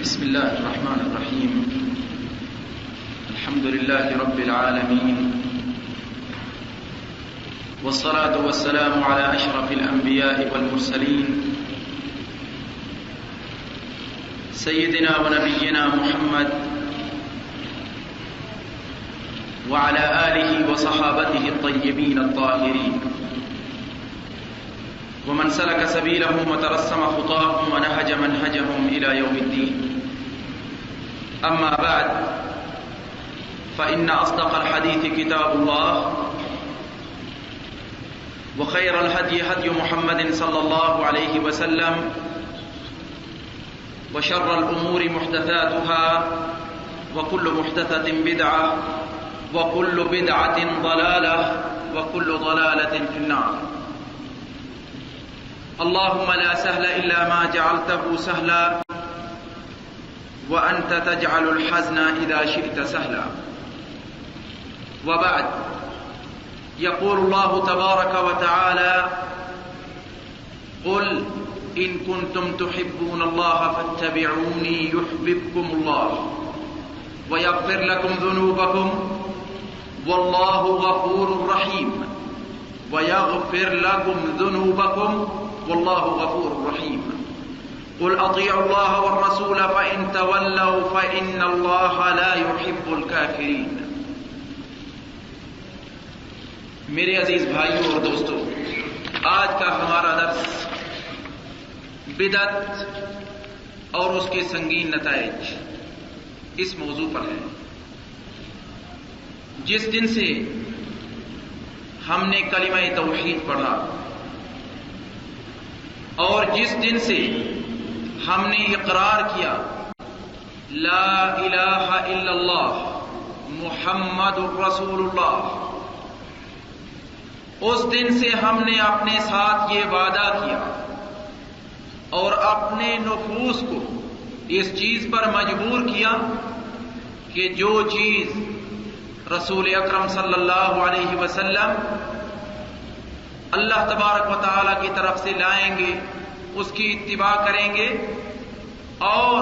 بسم الله الرحمن الرحيم. الحمد لله رب العالمين، والصلاة والسلام على أشرف الأنبياء والمرسلين سيدنا ونبينا محمد وعلى آله وصحابته الطيبين الطاهرين، ومن سلك سبيلهم وترسم خطاهم ونهج منهجهم إلى يوم الدين. أما بعد، فإن أصدق الحديث كتاب الله، وخير الهدي هدي محمد صلى الله عليه وسلم، وشر الأمور محدثاتها، وكل محدثة بدعة، وكل بدعة ضلالة، وكل ضلالة في النار. اللهم لا سهل إلا ما جعلته سهلا، وأنت تجعل الحزن إذا شئت سهلا. وبعد، يقول الله تبارك وتعالى: قل إن كنتم تحبون الله فاتبعوني يحببكم الله ويغفر لكم ذنوبكم والله غفور رحيم. ويغفر لكم ذنوبكم والله غفور رحيم. قل اطیعوا اللہ والرسول فإن تولوا فإن اللہ لا يحب الكافرین. میرے عزیز بھائیوں اور دوستوں، آج کا ہمارا درس بدعت اور اس کے سنگین نتائج اس موضوع پر ہے. جس دن سے ہم نے کلمہ توحید پڑھا اور جس دن سے ہم نے اقرار کیا لا الہ الا اللہ محمد رسول اللہ، اس دن سے ہم نے اپنے ساتھ یہ وعدہ کیا اور اپنے نفوس کو اس چیز پر مجبور کیا کہ جو چیز رسول اکرم صلی اللہ علیہ وسلم اللہ تبارک و تعالی کی طرف سے لائیں گے اس کی اتباع کریں گے، اور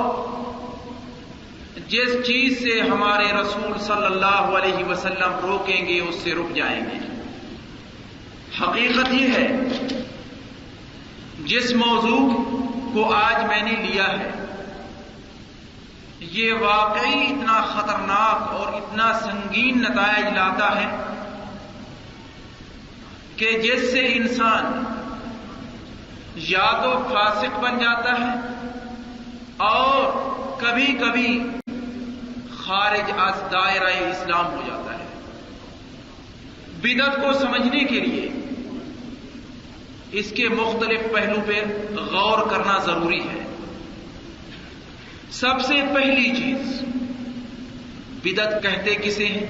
جس چیز سے ہمارے رسول صلی اللہ علیہ وسلم روکیں گے اس سے رک جائیں گے. حقیقت یہ ہے، جس موضوع کو آج میں نے لیا ہے یہ واقعی اتنا خطرناک اور اتنا سنگین نتائج لاتا ہے کہ جس سے انسان یا تو فاسق بن جاتا ہے اور کبھی کبھی خارج از دائرہ اسلام ہو جاتا ہے. بدعت کو سمجھنے کے لیے اس کے مختلف پہلو پہ غور کرنا ضروری ہے. سب سے پہلی چیز، بدعت کہتے کسے ہیں؟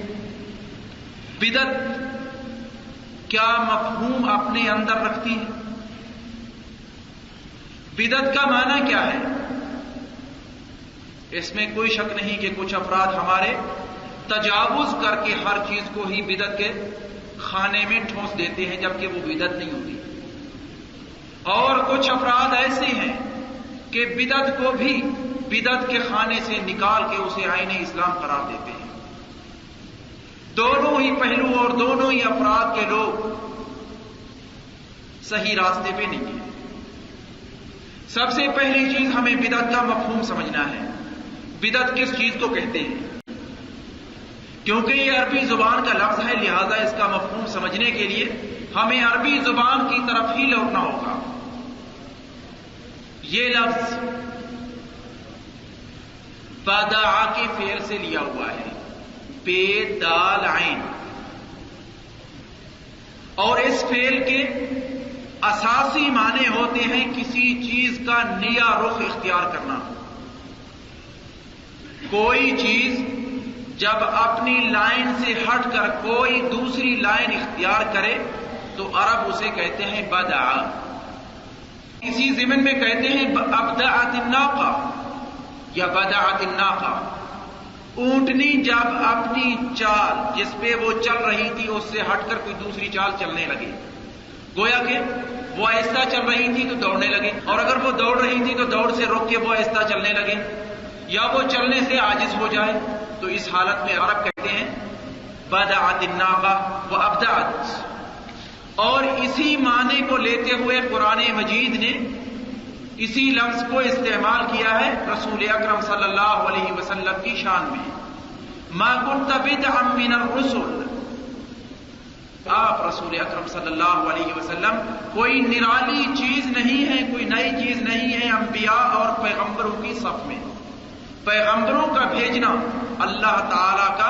بدعت کیا مفہوم اپنے اندر رکھتی ہے؟ بدعت کا معنی کیا ہے؟ اس میں کوئی شک نہیں کہ کچھ افراد ہمارے تجاوز کر کے ہر چیز کو ہی بدعت کے خانے میں ٹھونس دیتے ہیں جبکہ وہ بدعت نہیں ہوتی، اور کچھ افراد ایسے ہیں کہ بدعت کو بھی بدعت کے خانے سے نکال کے اسے آئین اسلام قرار دیتے ہیں. دونوں ہی پہلو اور دونوں ہی افراد کے لوگ صحیح راستے پہ نہیں ہیں. سب سے پہلی چیز ہمیں بدعت کا مفہوم سمجھنا ہے. بدعت کس چیز کو کہتے ہیں؟ کیونکہ یہ عربی زبان کا لفظ ہے، لہذا اس کا مفہوم سمجھنے کے لیے ہمیں عربی زبان کی طرف ہی لوٹنا ہوگا. یہ لفظ بدع کے فعل سے لیا ہوا ہے، بے دال عین، اور اس فعل کے اساسی معنی ہوتے ہیں کسی چیز کا نیا رخ اختیار کرنا. کوئی چیز جب اپنی لائن سے ہٹ کر کوئی دوسری لائن اختیار کرے تو عرب اسے کہتے ہیں بدع. اسی ضمن میں کہتے ہیں ابدعت الناقہ یا بدعت الناقہ. اونٹنی جب اپنی چال جس پہ وہ چل رہی تھی اس سے ہٹ کر کوئی دوسری چال چلنے لگی، گویا کہ وہ آہستہ چل رہی تھی تو دوڑنے لگے، اور اگر وہ دوڑ رہی تھی تو دوڑ سے روک کے وہ آہستہ چلنے لگے. یا وہ چلنے سے عاجز ہو جائے، تو اس حالت میں عرب کہتے ہیں بدعت الناقہ وابدعت۔ اور اسی معنی کو لیتے ہوئے قرآن مجید نے اسی لفظ کو استعمال کیا ہے رسول اکرم صلی اللہ علیہ وسلم کی شان میں، ما كنت بدعا من الرسل۔ آپ رسول اکرم صلی اللہ علیہ وسلم کوئی نرالی چیز نہیں ہے، کوئی نئی چیز نہیں ہے انبیاء اور پیغمبروں کی صف میں۔ پیغمبروں کا بھیجنا اللہ تعالی کا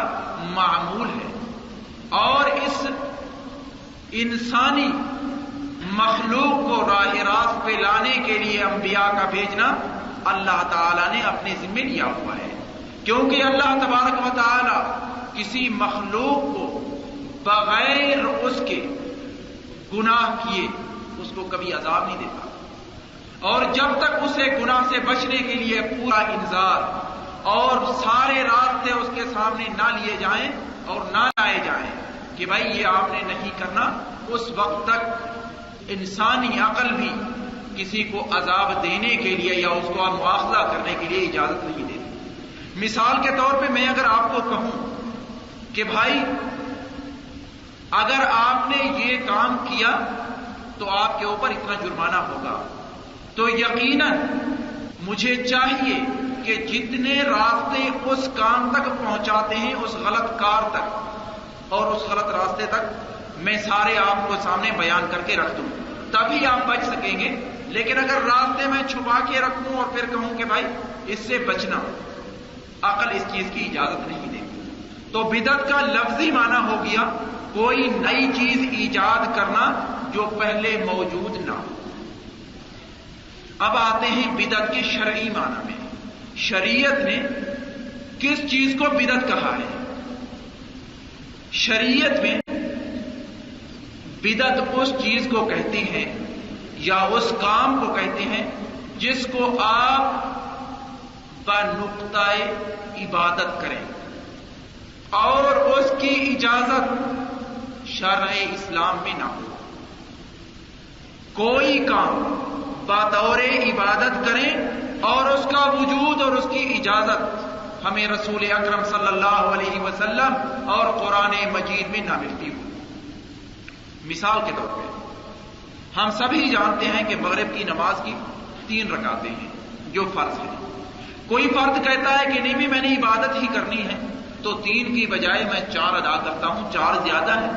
معمول ہے، اور اس انسانی مخلوق کو راہ راست پہ لانے کے لیے انبیاء کا بھیجنا اللہ تعالی نے اپنے ذمہ لیا ہوا ہے، کیونکہ اللہ تبارک و تعالی کسی مخلوق کو بغیر اس کے گناہ کیے اس کو کبھی عذاب نہیں دیتا، اور جب تک اسے گناہ سے بچنے کے لیے پورا انذار اور سارے راستے اس کے سامنے نہ لیے جائیں اور نہ لائے جائیں کہ بھائی یہ آپ نے نہیں کرنا، اس وقت تک انسانی عقل بھی کسی کو عذاب دینے کے لیے یا اس کو مواخذہ کرنے کے لیے اجازت نہیں دیتی۔ مثال کے طور پہ میں اگر آپ کو کہوں کہ بھائی اگر آپ نے یہ کام کیا تو آپ کے اوپر اتنا جرمانہ ہوگا، تو یقیناً مجھے چاہیے کہ جتنے راستے اس کام تک پہنچاتے ہیں اس غلط کار تک اور اس غلط راستے تک میں سارے آپ کو سامنے بیان کر کے رکھ دوں، تبھی آپ بچ سکیں گے۔ لیکن اگر راستے میں چھپا کے رکھوں اور پھر کہوں کہ بھائی اس سے بچنا، عقل اس چیز کی اجازت نہیں دے گی۔ تو بدعت کا لفظی معنی ہو گیا کوئی نئی چیز ایجاد کرنا جو پہلے موجود نہ ہو۔ اب آتے ہیں بدعت کے شرعی معنی میں۔ شریعت نے کس چیز کو بدعت کہا ہے؟ شریعت میں بدعت اس چیز کو کہتے ہیں یا اس کام کو کہتے ہیں جس کو آپ بنقطہ عبادت کریں اور اس کی اجازت شرع اسلام میں نہ ہو۔ کوئی کام بطور عبادت کریں اور اس کا وجود اور اس کی اجازت ہمیں رسول اکرم صلی اللہ علیہ وسلم اور قرآن مجید میں نہ ملتی ہو۔ مثال کے طور پہ ہم سبھی جانتے ہیں کہ مغرب کی نماز کی 3 رکعتیں ہیں جو فرض ہیں۔ کوئی فرد کہتا ہے کہ نہیں بھی میں نے عبادت ہی کرنی ہے تو 3 کی بجائے میں 4 ادا کرتا ہوں، 4 زیادہ ہے۔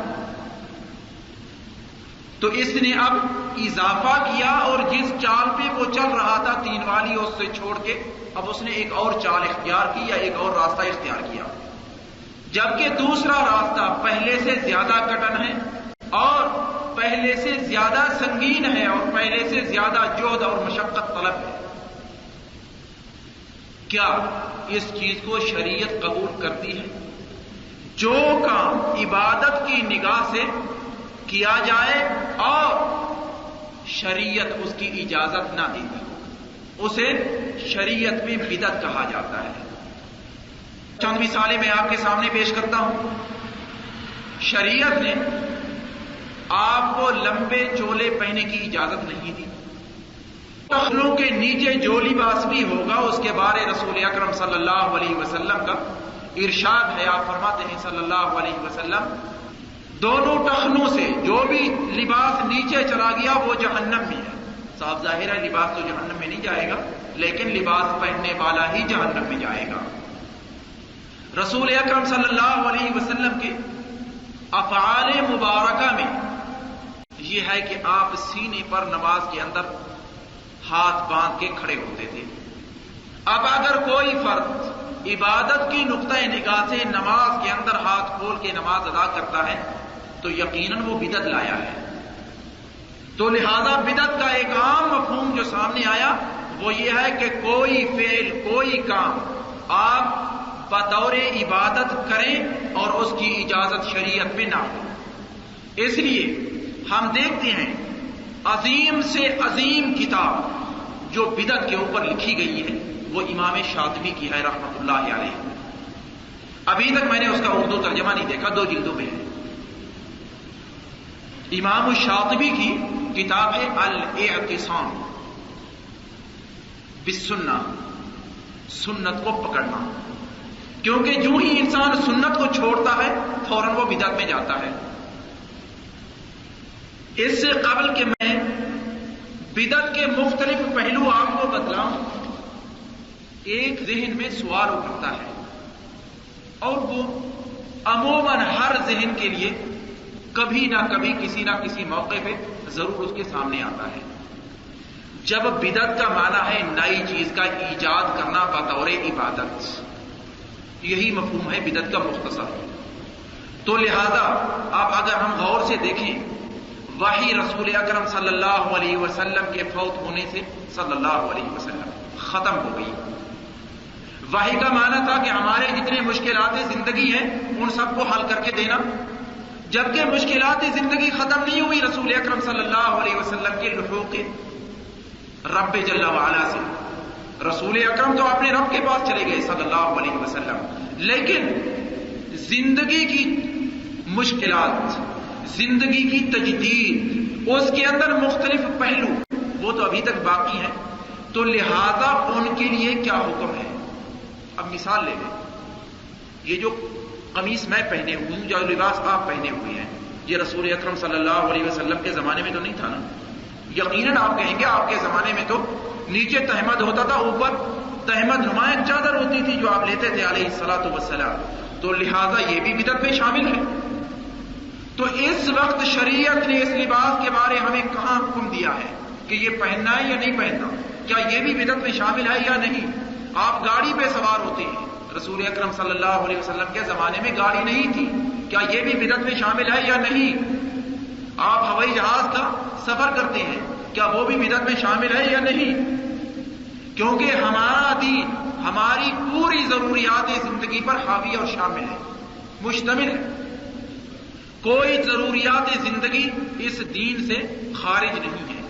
تو اس نے اب اضافہ کیا اور جس چال پہ وہ چل رہا تھا 3 والی اس سے چھوڑ کے اب اس نے ایک اور چال اختیار کی یا ایک اور راستہ اختیار کیا، جبکہ دوسرا راستہ پہلے سے زیادہ کٹن ہے اور پہلے سے زیادہ سنگین ہے اور پہلے سے زیادہ جہد اور مشقت طلب ہے۔ کیا اس چیز کو شریعت قبول کرتی ہے؟ جو کام عبادت کی نگاہ سے کیا جائے اور شریعت اس کی اجازت نہ دیتی ہو اسے شریعت میں بدعت کہا جاتا ہے۔ چند مثالیں میں آپ کے سامنے پیش کرتا ہوں۔ شریعت نے آپ کو لمبے چولے پہننے کی اجازت نہیں دی۔ ٹخنوں کے نیچے جو لباس بھی ہوگا اس کے بارے رسول اکرم صلی اللہ علیہ وسلم کا ارشاد ہے۔ آپ فرماتے ہیں صلی اللہ علیہ وسلم دونوں ٹخنوں سے جو بھی لباس نیچے چلا گیا وہ جہنم میں ہے۔ صاف ظاہر ہے لباس تو جہنم میں نہیں جائے گا، لیکن لباس پہننے والا ہی جہنم میں جائے گا۔ رسول اکرم صلی اللہ علیہ وسلم کے افعال مبارکہ میں یہ ہے کہ آپ سینے پر نماز کے اندر ہاتھ باندھ کے کھڑے ہوتے تھے۔ اب اگر کوئی فرد عبادت کی نقطۂ نگاہ سے نماز کے اندر ہاتھ کھول کے نماز ادا کرتا ہے تو یقیناً وہ بدعت لایا ہے۔ تو لہذا بدعت کا ایک عام مفہوم جو سامنے آیا وہ یہ ہے کہ کوئی فعل کوئی کام آپ بطور عبادت کریں اور اس کی اجازت شریعت میں نہ ہو۔ اس لیے ہم دیکھتے ہیں عظیم سے عظیم کتاب جو بدعت کے اوپر لکھی گئی ہے وہ امام شاطبی کی ہے رحمۃ اللہ علیہ۔ ابھی تک میں نے اس کا اردو ترجمہ نہیں دیکھا، 2 جلدوں میں ہے۔ امام الشاطبی کی کتاب ہے الاعتصام بالسنہ، سنت کو پکڑنا، کیونکہ جو ہی انسان سنت کو چھوڑتا ہے فوراً وہ بدعت میں جاتا ہے۔ اس سے قبل کہ میں بدعت کے مختلف پہلو آپ کو بتلاؤں، ایک ذہن میں سوال اٹھتا ہے، اور وہ عموماً ہر ذہن کے لیے کبھی نہ کبھی کسی نہ کسی موقع پہ ضرور اس کے سامنے آتا ہے۔ جب بدعت کا معنی ہے نئی چیز کا ایجاد کرنا بطور عبادت، یہی مفہوم ہے بدعت کا مختصر۔ تو لہذا اب اگر ہم غور سے دیکھیں، وحی رسول اکرم صلی اللہ علیہ وسلم کے فوت ہونے سے صلی اللہ علیہ وسلم ختم ہو گئی۔ وحی کا معنی تھا کہ ہمارے جتنے مشکلات زندگی ہیں ان سب کو حل کر کے دینا، جبکہ مشکلات زندگی ختم نہیں ہوئی رسول اکرم صلی اللہ علیہ وسلم کے لحوق رب جل وعلا سے۔ رسول اکرم تو اپنے رب کے پاس چلے گئے صلی اللہ علیہ وسلم، لیکن زندگی کی مشکلات، زندگی کی تجدید، اس کے اندر مختلف پہلو وہ تو ابھی تک باقی ہیں۔ تو لہذا ان کے لیے کیا حکم ہے؟ اب مثال لے لیں، یہ جو قمیص میں پہنے ہوئی ہوں، جو لباس آپ پہنے ہوئے ہیں، یہ رسول اکرم صلی اللہ علیہ وسلم کے زمانے میں تو نہیں تھا نا؟ یقیناً آپ کہیں گے آپ کے زمانے میں تو نیچے تہمد ہوتا تھا، اوپر تہمد نمایاں چادر ہوتی تھی جو آپ لیتے تھے علیہ الصلاۃ والسلام، تو لہذا یہ بھی بدعت میں شامل ہے۔ تو اس وقت شریعت نے اس لباس کے بارے ہمیں کہاں حکم دیا ہے کہ یہ پہننا ہے یا نہیں پہننا؟ کیا یہ بھی بدعت میں شامل ہے یا نہیں؟ آپ گاڑی پہ سوار ہوتے ہیں، رسول اکرم صلی اللہ علیہ وسلم کے زمانے میں گاڑی نہیں تھی، کیا یہ بھی بدعت میں شامل ہے یا نہیں؟ آپ ہوائی جہاز کا سفر کرتے ہیں، کیا وہ بھی بدعت میں شامل ہے یا نہیں؟ کیونکہ ہمارا دین ہماری پوری ضروریات زندگی پر حاوی اور شامل ہے، مشتمل ہے۔ کوئی ضروریات زندگی اس دین سے خارج نہیں ہے،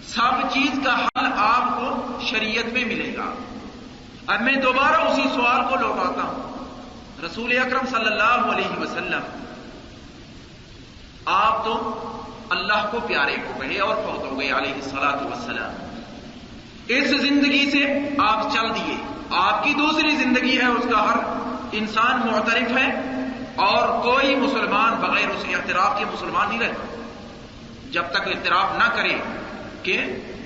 سب چیز کا حل آپ کو شریعت میں ملے گا۔ اب میں دوبارہ اسی سوال کو لوٹاتا ہوں، رسول اکرم صلی اللہ علیہ وسلم آپ تو اللہ کو پیارے ہو گئے اور فوت ہو گئے علیہ الصلاۃ والسلام، اس زندگی سے آپ چل دیے، آپ کی دوسری زندگی ہے، اس کا ہر انسان معترف ہے، اور کوئی مسلمان بغیر اس اعتراف کے مسلمان نہیں رہتا جب تک اعتراف نہ کرے کہ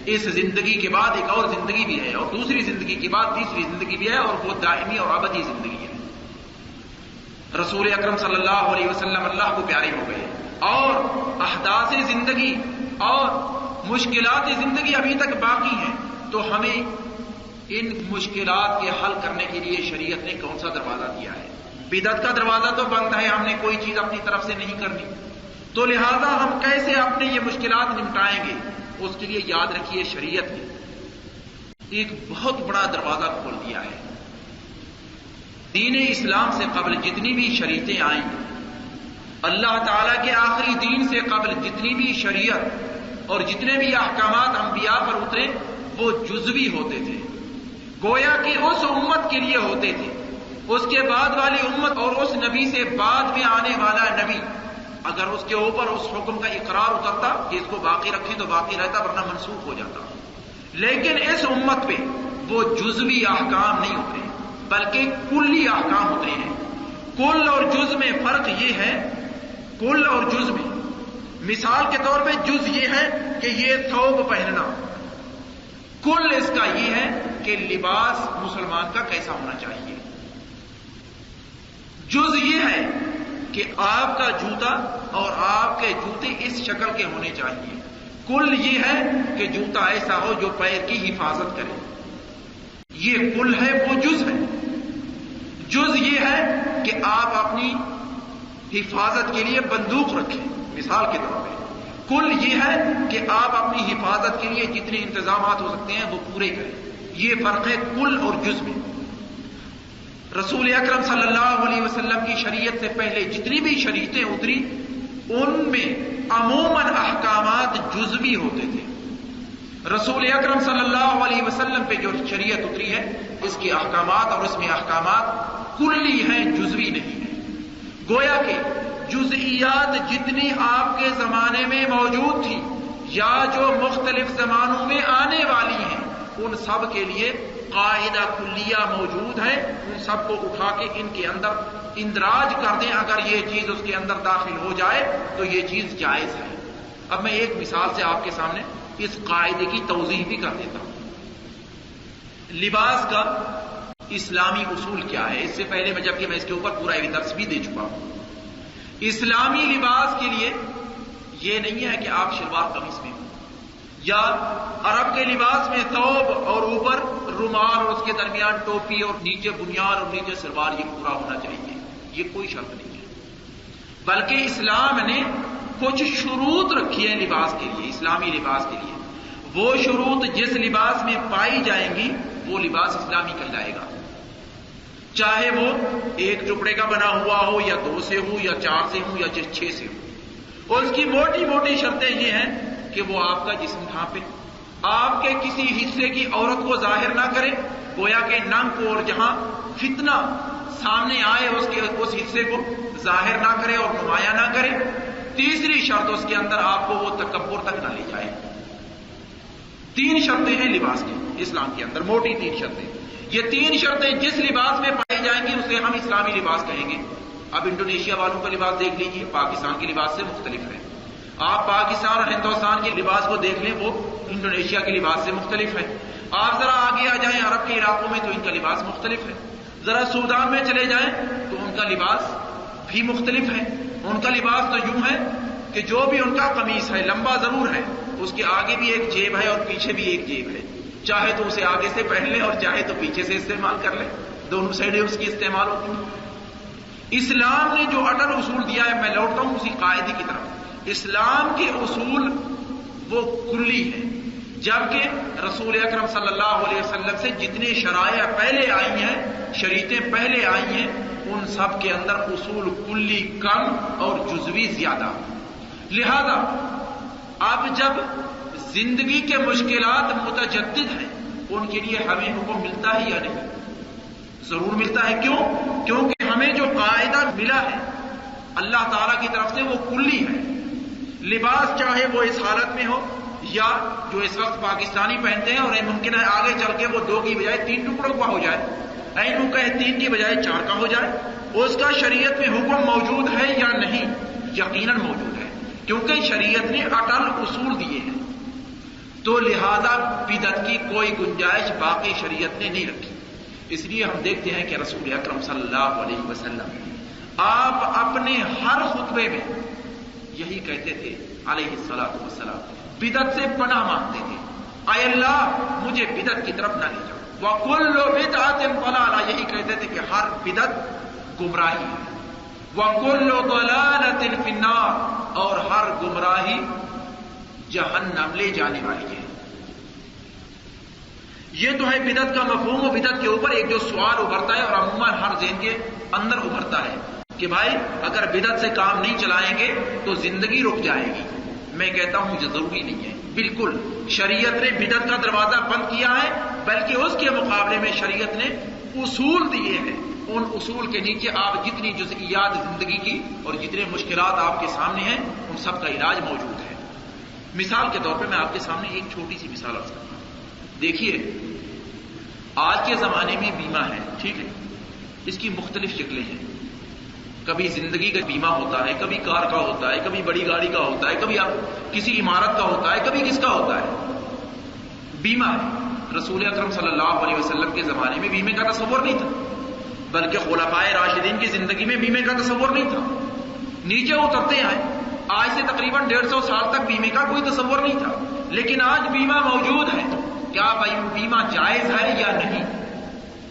اس زندگی کے بعد ایک اور زندگی بھی ہے، اور دوسری زندگی کے بعد تیسری زندگی بھی ہے، اور وہ دائمی اور ابدی زندگی ہے۔ رسول اکرم صلی اللہ علیہ وسلم اللہ کو پیارے ہو گئے، اور احداث زندگی اور مشکلات زندگی ابھی تک باقی ہیں، تو ہمیں ان مشکلات کے حل کرنے کے لیے شریعت نے کون سا دروازہ دیا ہے؟ بدعت کا دروازہ تو بند ہے، ہم نے کوئی چیز اپنی طرف سے نہیں کرنی، تو لہذا ہم کیسے اپنے یہ مشکلات نمٹائیں گے؟ اس کے لیے یاد رکھیے شریعت نے ایک بہت بڑا دروازہ کھول دیا ہے۔ دین اسلام سے قبل جتنی بھی شریعتیں آئیں، اللہ تعالیٰ کے آخری دین سے قبل جتنی بھی شریعت اور جتنے بھی احکامات انبیاء پر اترے وہ جزوی ہوتے تھے، گویا کہ اس امت کے لیے ہوتے تھے۔ اس کے بعد والی امت اور اس نبی سے بعد میں آنے والا نبی اگر اس کے اوپر اس حکم کا اقرار اترتا کہ اس کو باقی رکھیں تو باقی رہتا، ورنہ منسوخ ہو جاتا۔ لیکن اس امت پہ وہ جزوی احکام نہیں اترے بلکہ کلی احکام اترے ہیں۔ کل اور جز میں فرق یہ ہے، کل اور جز میں مثال کے طور پہ جز یہ ہے کہ یہ ثوب پہننا، کل اس کا یہ ہے کہ لباس مسلمان کا کیسا ہونا چاہیے۔ جز یہ ہے کہ آپ کا جوتا اور آپ کے جوتے اس شکل کے ہونے چاہیے، کل یہ ہے کہ جوتا ایسا ہو جو پیر کی حفاظت کرے، یہ کل ہے، وہ جز ہے۔ جز یہ ہے کہ آپ اپنی حفاظت کے لیے بندوق رکھیں مثال کے طور پہ، کل یہ ہے کہ آپ اپنی حفاظت کے لیے جتنے انتظامات ہو سکتے ہیں وہ پورے کریں، یہ فرق ہے کل اور جز میں۔ رسول اکرم صلی اللہ علیہ وسلم کی شریعت سے پہلے جتنی بھی شریعتیں اتری ان میں عموماً احکامات جزوی ہوتے تھے۔ رسول اکرم صلی اللہ علیہ وسلم پہ جو شریعت اتری ہے اس کے احکامات اور اس میں احکامات کلی ہیں، جزوی نہیں ہیں۔ گویا کہ جزئیات جتنی آپ کے زمانے میں موجود تھی یا جو مختلف زمانوں میں آنے والی ہیں ان سب کے لیے قاعدہ کلیہ موجود ہے، ان سب کو اٹھا کے ان کے اندر اندراج کر دیں، اگر یہ چیز اس کے اندر داخل ہو جائے تو یہ چیز جائز ہے۔ اب میں ایک مثال سے آپ کے سامنے اس قاعدے کی توضیح بھی کر دیتا ہوں۔ لباس کا اسلامی اصول کیا ہے؟ اس سے پہلے جبکہ میں اس کے اوپر پورا ایک درس بھی دے چکا ہوں۔ اسلامی لباس کے لیے یہ نہیں ہے کہ آپ شلوار قمیص میں ہوں، یا عرب کے لباس میں ثوب اور اوپر رومال اور اس کے درمیان ٹوپی اور نیچے بنیان اور نیچے سلوار، یہ پورا ہونا چاہیے، یہ کوئی شرط نہیں ہے۔ بلکہ اسلام نے کچھ شروط رکھی ہیں لباس کے لیے، اسلامی لباس کے لیے۔ وہ شروط جس لباس میں پائی جائیں گی وہ لباس اسلامی کہلائے گا، چاہے وہ ایک ٹکڑے کا بنا ہوا ہو، یا 2 سے ہو، یا 4 سے ہو، یا 6 سے ہو۔ اور اس کی موٹی موٹی شرطیں یہ ہیں کہ وہ آپ کا جسم ڈھانپے، آپ کے کسی حصے کی عورت کو ظاہر نہ کرے، گویا کہ ننگ کو، اور جہاں فتنہ سامنے آئے اس حصے کو ظاہر نہ کرے اور نمایاں نہ کرے۔ تیسری شرط اس کے اندر آپ کو وہ تکبر تک نہ لے جائے۔ 3 شرطیں ہیں لباس کی اسلام کے اندر، موٹی 3 شرطیں۔ یہ 3 شرطیں جس لباس میں پائی جائیں گی اسے ہم اسلامی لباس کہیں گے۔ اب انڈونیشیا والوں کا لباس دیکھ لیجیے، پاکستان کے لباس سے مختلف ہے۔ آپ پاکستان اور ہندوستان کے لباس کو دیکھ لیں، وہ انڈونیشیا کے لباس سے مختلف ہے۔ آپ ذرا آگے آ جائیں عرب کے علاقوں میں تو ان کا لباس مختلف ہے۔ ذرا سودان میں چلے جائیں تو ان کا لباس بھی مختلف ہے۔ ان کا لباس تو یوں ہے کہ جو بھی ان کا قمیص ہے لمبا ضرور ہے، اس کے آگے بھی ایک جیب ہے اور پیچھے بھی ایک جیب ہے، چاہے تو اسے آگے سے پہن لیں اور چاہے تو پیچھے سے استعمال کر لیں، دونوں سائڈیں اس کی استعمال ہوتی ہیں۔ اسلام نے جو اٹل اصول دیا ہے، میں لوٹتا ہوں اسی قاعدے کی طرف۔ اسلام کے اصول وہ کلی ہیں، جبکہ رسول اکرم صلی اللہ علیہ وسلم سے جتنے شرائع پہلے آئی ہیں، شریعتیں پہلے آئی ہیں، ان سب کے اندر اصول کلی کم اور جزوی زیادہ۔ لہذا اب جب زندگی کے مشکلات متجدد ہیں، ان کے لیے ہمیں حکم ملتا ہے یا نہیں؟ ضرور ملتا ہے۔ کیوں؟ کیونکہ ہمیں جو قاعدہ ملا ہے اللہ تعالیٰ کی طرف سے وہ کلی ہے۔ لباس چاہے وہ اس حالت میں ہو یا جو اس وقت پاکستانی پہنتے ہیں، اور ممکن ہے آگے چل کے وہ 2 کی بجائے 3 ٹکڑوں کا ہو جائے، اینو کہ 3 کی بجائے 4 کا ہو جائے، اس کا شریعت میں حکم موجود ہے یا نہیں؟ یقیناً موجود ہے، کیونکہ شریعت نے اٹل اصول دیے ہیں۔ تو لہذا بدعت کی کوئی گنجائش باقی شریعت نے نہیں رکھی۔ اس لیے ہم دیکھتے ہیں کہ رسول اکرم صلی اللہ علیہ وسلم آپ اپنے ہر خطبے میں یہی کہتے تھے علیہ الصلوۃ والسلام، بدعت سے پناہ مانگتے تھے، اے اللہ مجھے بدعت کی طرف نہ لے جاؤ۔ وَكُلُّ بِدْعَةٍ ضَلَالَةٍ، یہی کہتے تھے کہ ہر بدعت گمراہی ہے۔ وَكُلُّ ضَلَالَةٍ فِي النَّارِ، اور ہر گمراہی جہنم لے جانے والی ہے۔ یہ تو ہے بدعت کا مفہوم، و بدعت کے اوپر ایک جو سوال ابھرتا ہے اور عموماً ہر ذہن کے اندر ابھرتا ہے کہ بھائی اگر بدعت سے کام نہیں چلائیں گے تو زندگی رک جائے گی۔ میں کہتا ہوں یہ ضروری نہیں ہے، بالکل شریعت نے بدعت کا دروازہ بند کیا ہے، بلکہ اس کے مقابلے میں شریعت نے اصول دیے ہیں۔ ان اصول کے نیچے آپ جتنی جزئیات زندگی کی اور جتنے مشکلات آپ کے سامنے ہیں ان سب کا علاج موجود ہے۔ مثال کے طور پہ میں آپ کے سامنے ایک چھوٹی سی مثال عرض کرتا ہوں۔ دیکھیے آج کے زمانے میں بیمہ ہے، ٹھیک ہے، اس کی مختلف شکلیں ہیں۔ کبھی زندگی کا بیمہ ہوتا ہے، کبھی کار کا ہوتا ہے، کبھی بڑی گاڑی کا ہوتا ہے، کبھی کسی عمارت کا ہوتا ہے، کبھی کس کا ہوتا ہے۔ بیمہ ہے۔ رسول اکرم صلی اللہ علیہ وسلم کے زمانے میں بیمے کا تصور نہیں تھا، بلکہ خلفائے راشدین کی زندگی میں بیمے کا تصور نہیں تھا، نیچے اترتے آئے۔ آج سے تقریباً 150 سال تک بیمے کا کوئی تصور نہیں تھا، لیکن آج بیمہ موجود ہے۔ کیا بیمہ جائز ہے یا نہیں؟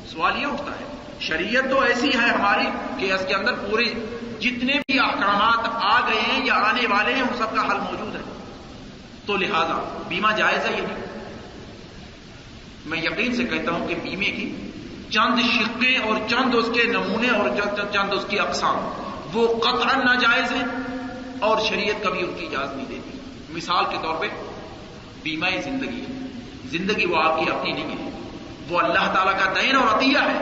سوال یہ اٹھتا ہے۔ شریعت تو ایسی ہے ہماری کہ اس کے اندر پورے جتنے بھی احکامات آ گئے ہیں یا آنے والے ہیں ان سب کا حل موجود ہے، تو لہذا بیمہ جائز ہے یا نہیں؟ میں یقین سے کہتا ہوں کہ بیمے کی چند شقیں اور چند اس کے نمونے اور چند اس کی اقسام وہ قطعاً ناجائز ہیں اور شریعت کبھی ان کی اجازت نہیں دیتی۔ مثال کے طور پہ بیمہ زندگی، زندگی وہ آپ کی اپنی نہیں ہے، وہ اللہ تعالیٰ کا دین اور عطیہ ہے۔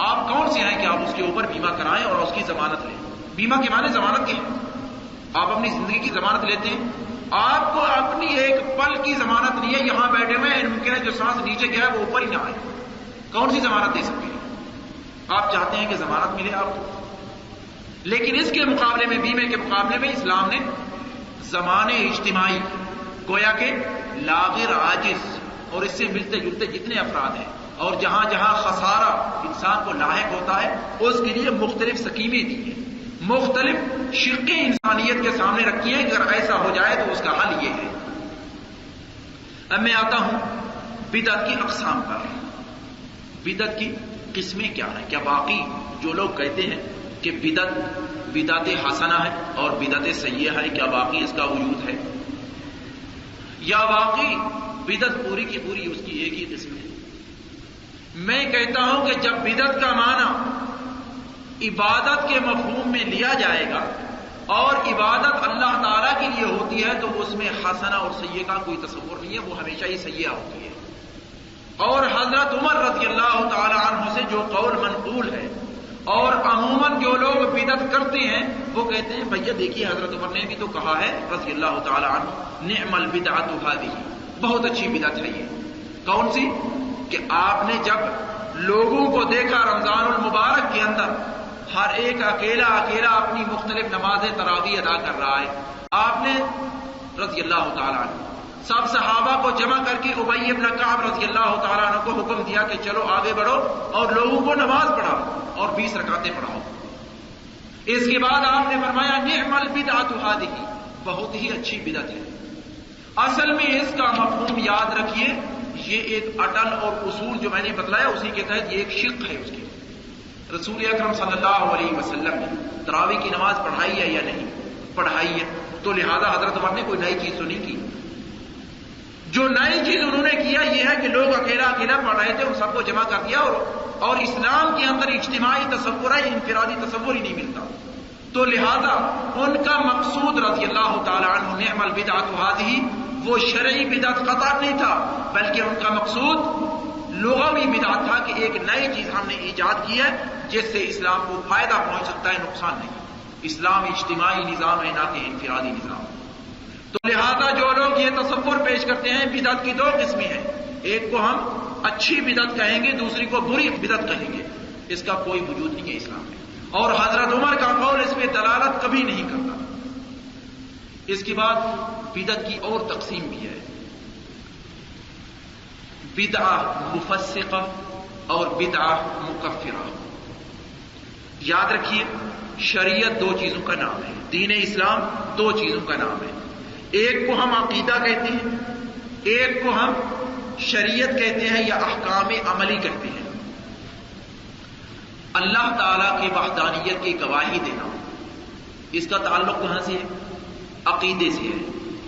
آپ کون سے ہیں کہ آپ اس کے اوپر بیمہ کرائیں اور اس کی ضمانت لیں؟ بیمہ کے معنی ضمانت کے ہیں۔ آپ اپنی زندگی کی ضمانت لیتے ہیں، آپ کو اپنی ایک پل کی ضمانت نہیں ہے. یہاں بیٹھے ہوئے ہیں، ممکن ہے جو سانس نیچے گیا ہے وہ اوپر ہی نہ آئے. کون سی ضمانت دے سکتے ہیں؟ آپ چاہتے ہیں کہ ضمانت ملے آپ کو، لیکن اس کے مقابلے میں، بیمے کے مقابلے میں اسلام نے زمان اجتماعی، گویا کہ لاغر، عاجز اور اس سے ملتے جلتے جتنے افراد ہیں اور جہاں جہاں خسارہ انسان کو لاحق ہوتا ہے اس کے لیے مختلف سکیمیں دی ہیں، مختلف شقیں انسانیت کے سامنے رکھی ہیں. اگر ایسا ہو جائے تو اس کا حل یہ ہے. اب میں آتا ہوں بدعت کی اقسام پر. بدعت کی قسمیں کیا ہیں؟ کیا باقی جو لوگ کہتے ہیں کہ بدعت حسنہ ہے اور بدعت سیئہ ہے، کیا باقی اس کا وجود ہے، یا واقعی بدعت پوری کی پوری اس کی ایک ہی قسم ہے؟ میں کہتا ہوں کہ جب بدعت کا معنی عبادت کے مفہوم میں لیا جائے گا اور عبادت اللہ تعالیٰ کے لیے ہوتی ہے تو اس میں حسنہ اور سیئہ کا کوئی تصور نہیں ہے، وہ ہمیشہ ہی سیئہ ہوتی ہے. اور حضرت عمر رضی اللہ تعالی عنہ سے جو قول منقول ہے، اور عموماً جو لوگ بدعت کرتے ہیں وہ کہتے ہیں بھیا دیکھیے حضرت عمر نے بھی تو کہا ہے رضی اللہ تعالی عنہ، نعم البدعۃ هذه، بہت اچھی بدعت ہے یہ. کون سی؟ کہ آپ نے جب لوگوں کو دیکھا رمضان المبارک کے اندر ہر ایک اکیلا اپنی مختلف نمازیں تراویح ادا کر رہا ہے، آپ نے رضی اللہ تعالی عنہ سب صحابہ کو جمع کر کے ابی بن کعب رضی اللہ تعالی عنہ کو حکم دیا کہ چلو آگے بڑھو اور لوگوں کو نماز پڑھاؤ اور 20 رکعتیں پڑھاؤ. اس کے بعد آپ نے فرمایا نعم البدعۃ هذه، بہت ہی اچھی بدعت ہے. اصل میں اس کا مفہوم یاد رکھیے، یہ ایک اٹل اور اصول جو میں نے بتلایا اسی کے تحت یہ ایک شق ہے اس کے. رسول اکرم صلی اللہ علیہ وسلم نے تراویح کی نماز پڑھائی ہے یا نہیں پڑھائی ہے، تو لہذا حضرت عمر نے کوئی نئی چیز تو نہیں کی. جو نئی چیز انہوں نے کیا یہ ہے کہ لوگ اکیلا پڑھ رہے تھے، ان سب کو جمع کر دیا اور اسلام کے اندر اجتماعی تصور ہے، انفرادی تصور ہی نہیں ملتا. تو لہذا ان کا مقصود رضی اللہ تعالی عنہ نعم البدعۃ هذه وہ شرعی بدعت قطع نہیں تھا، بلکہ ان کا مقصود لغوی بدعت تھا کہ ایک نئی چیز ہم نے ایجاد کی ہے جس سے اسلام کو فائدہ پہنچ سکتا ہے، نقصان نہیں. اسلام اجتماعی نظام ہے نہ کہ انفرادی نظام. تو لہذا جو لوگ یہ تصور پیش کرتے ہیں بدعت کی دو قسمیں ہیں، ایک کو ہم اچھی بدعت کہیں گے، دوسری کو بری بدعت کہیں گے. اس کا کوئی وجود نہیں ہے اسلام میں، اور حضرت عمر کا قول اس میں دلالت کبھی نہیں کرتا. اس کے بعد بدعت کی اور تقسیم بھی ہے، بدعہ مفسقہ اور بدعہ مکفرہ. یاد رکھیے شریعت دو چیزوں کا نام ہے، دین اسلام دو چیزوں کا نام ہے. ایک کو ہم عقیدہ کہتے ہیں، ایک کو ہم شریعت کہتے ہیں یا احکام عملی کہتے ہیں. اللہ تعالیٰ کی وحدانیت کی گواہی دینا، اس کا تعلق کہاں سے ہے؟ عقیدے سے ہے.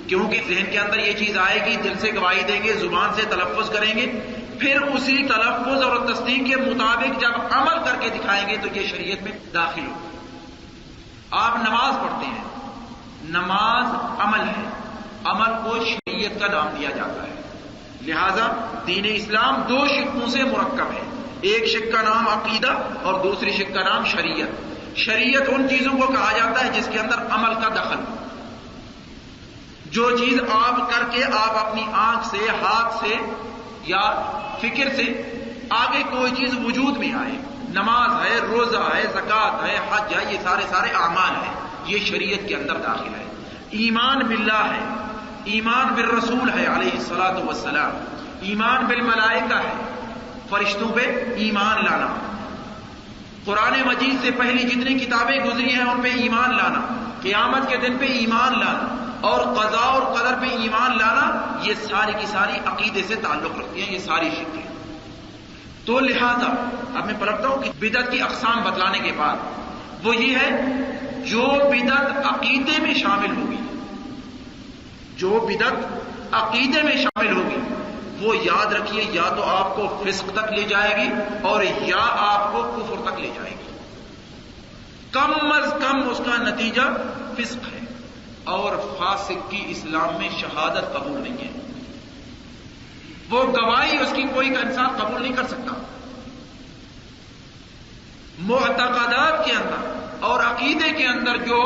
کیونکہ ذہن کے اندر یہ چیز آئے گی، دل سے گواہی دیں گے، زبان سے تلفظ کریں گے، پھر اسی تلفظ اور تصدیق کے مطابق جب عمل کر کے دکھائیں گے تو یہ شریعت میں داخل ہو. آپ نماز پڑھتے ہیں، نماز عمل ہے، عمل کو شریعت کا نام دیا جاتا ہے. لہذا دین اسلام دو شقوں سے مرکب ہے، ایک شق کا نام عقیدہ اور دوسری شق کا نام شریعت. شریعت ان چیزوں کو کہا جاتا ہے جس کے اندر عمل کا دخل ہو. جو چیز آپ کر کے آپ اپنی آنکھ سے، ہاتھ سے یا فکر سے آگے کوئی چیز وجود میں آئے، نماز ہے، روزہ ہے، زکوٰۃ ہے، حج ہے، یہ سارے اعمال ہیں، یہ شریعت کے اندر داخل ہے. ایمان باللہ ہے، ایمان بالرسول ہے علیہ الصلاۃ والسلام، ایمان بالملائکہ ہے، فرشتوں پہ ایمان لانا، قرآن مجید سے پہلی جتنی کتابیں گزری ہیں ان پہ ایمان لانا، قیامت کے دن پہ ایمان لانا اور قضاء اور قدر پہ ایمان لانا، یہ ساری کی ساری عقیدے سے تعلق رکھتی ہیں، یہ ساری شکلیں. تو لہذا اب میں پلٹتا ہوں کہ بدعت کی اقسام بتلانے کے بعد وہ یہ ہے جو بدعت عقیدے میں شامل ہوگی، جو بدعت عقیدے میں شامل ہوگی وہ یاد رکھیے یا تو آپ کو فسق تک لے جائے گی اور یا آپ کو کفر تک لے جائے گی. کم از کم اس کا نتیجہ فسق ہے، اور فاسق کی اسلام میں شہادت قبول نہیں ہے، وہ گواہی اس کی کوئی کا انسان قبول نہیں کر سکتا. معتقدات کے اندر اور عقیدے کے اندر جو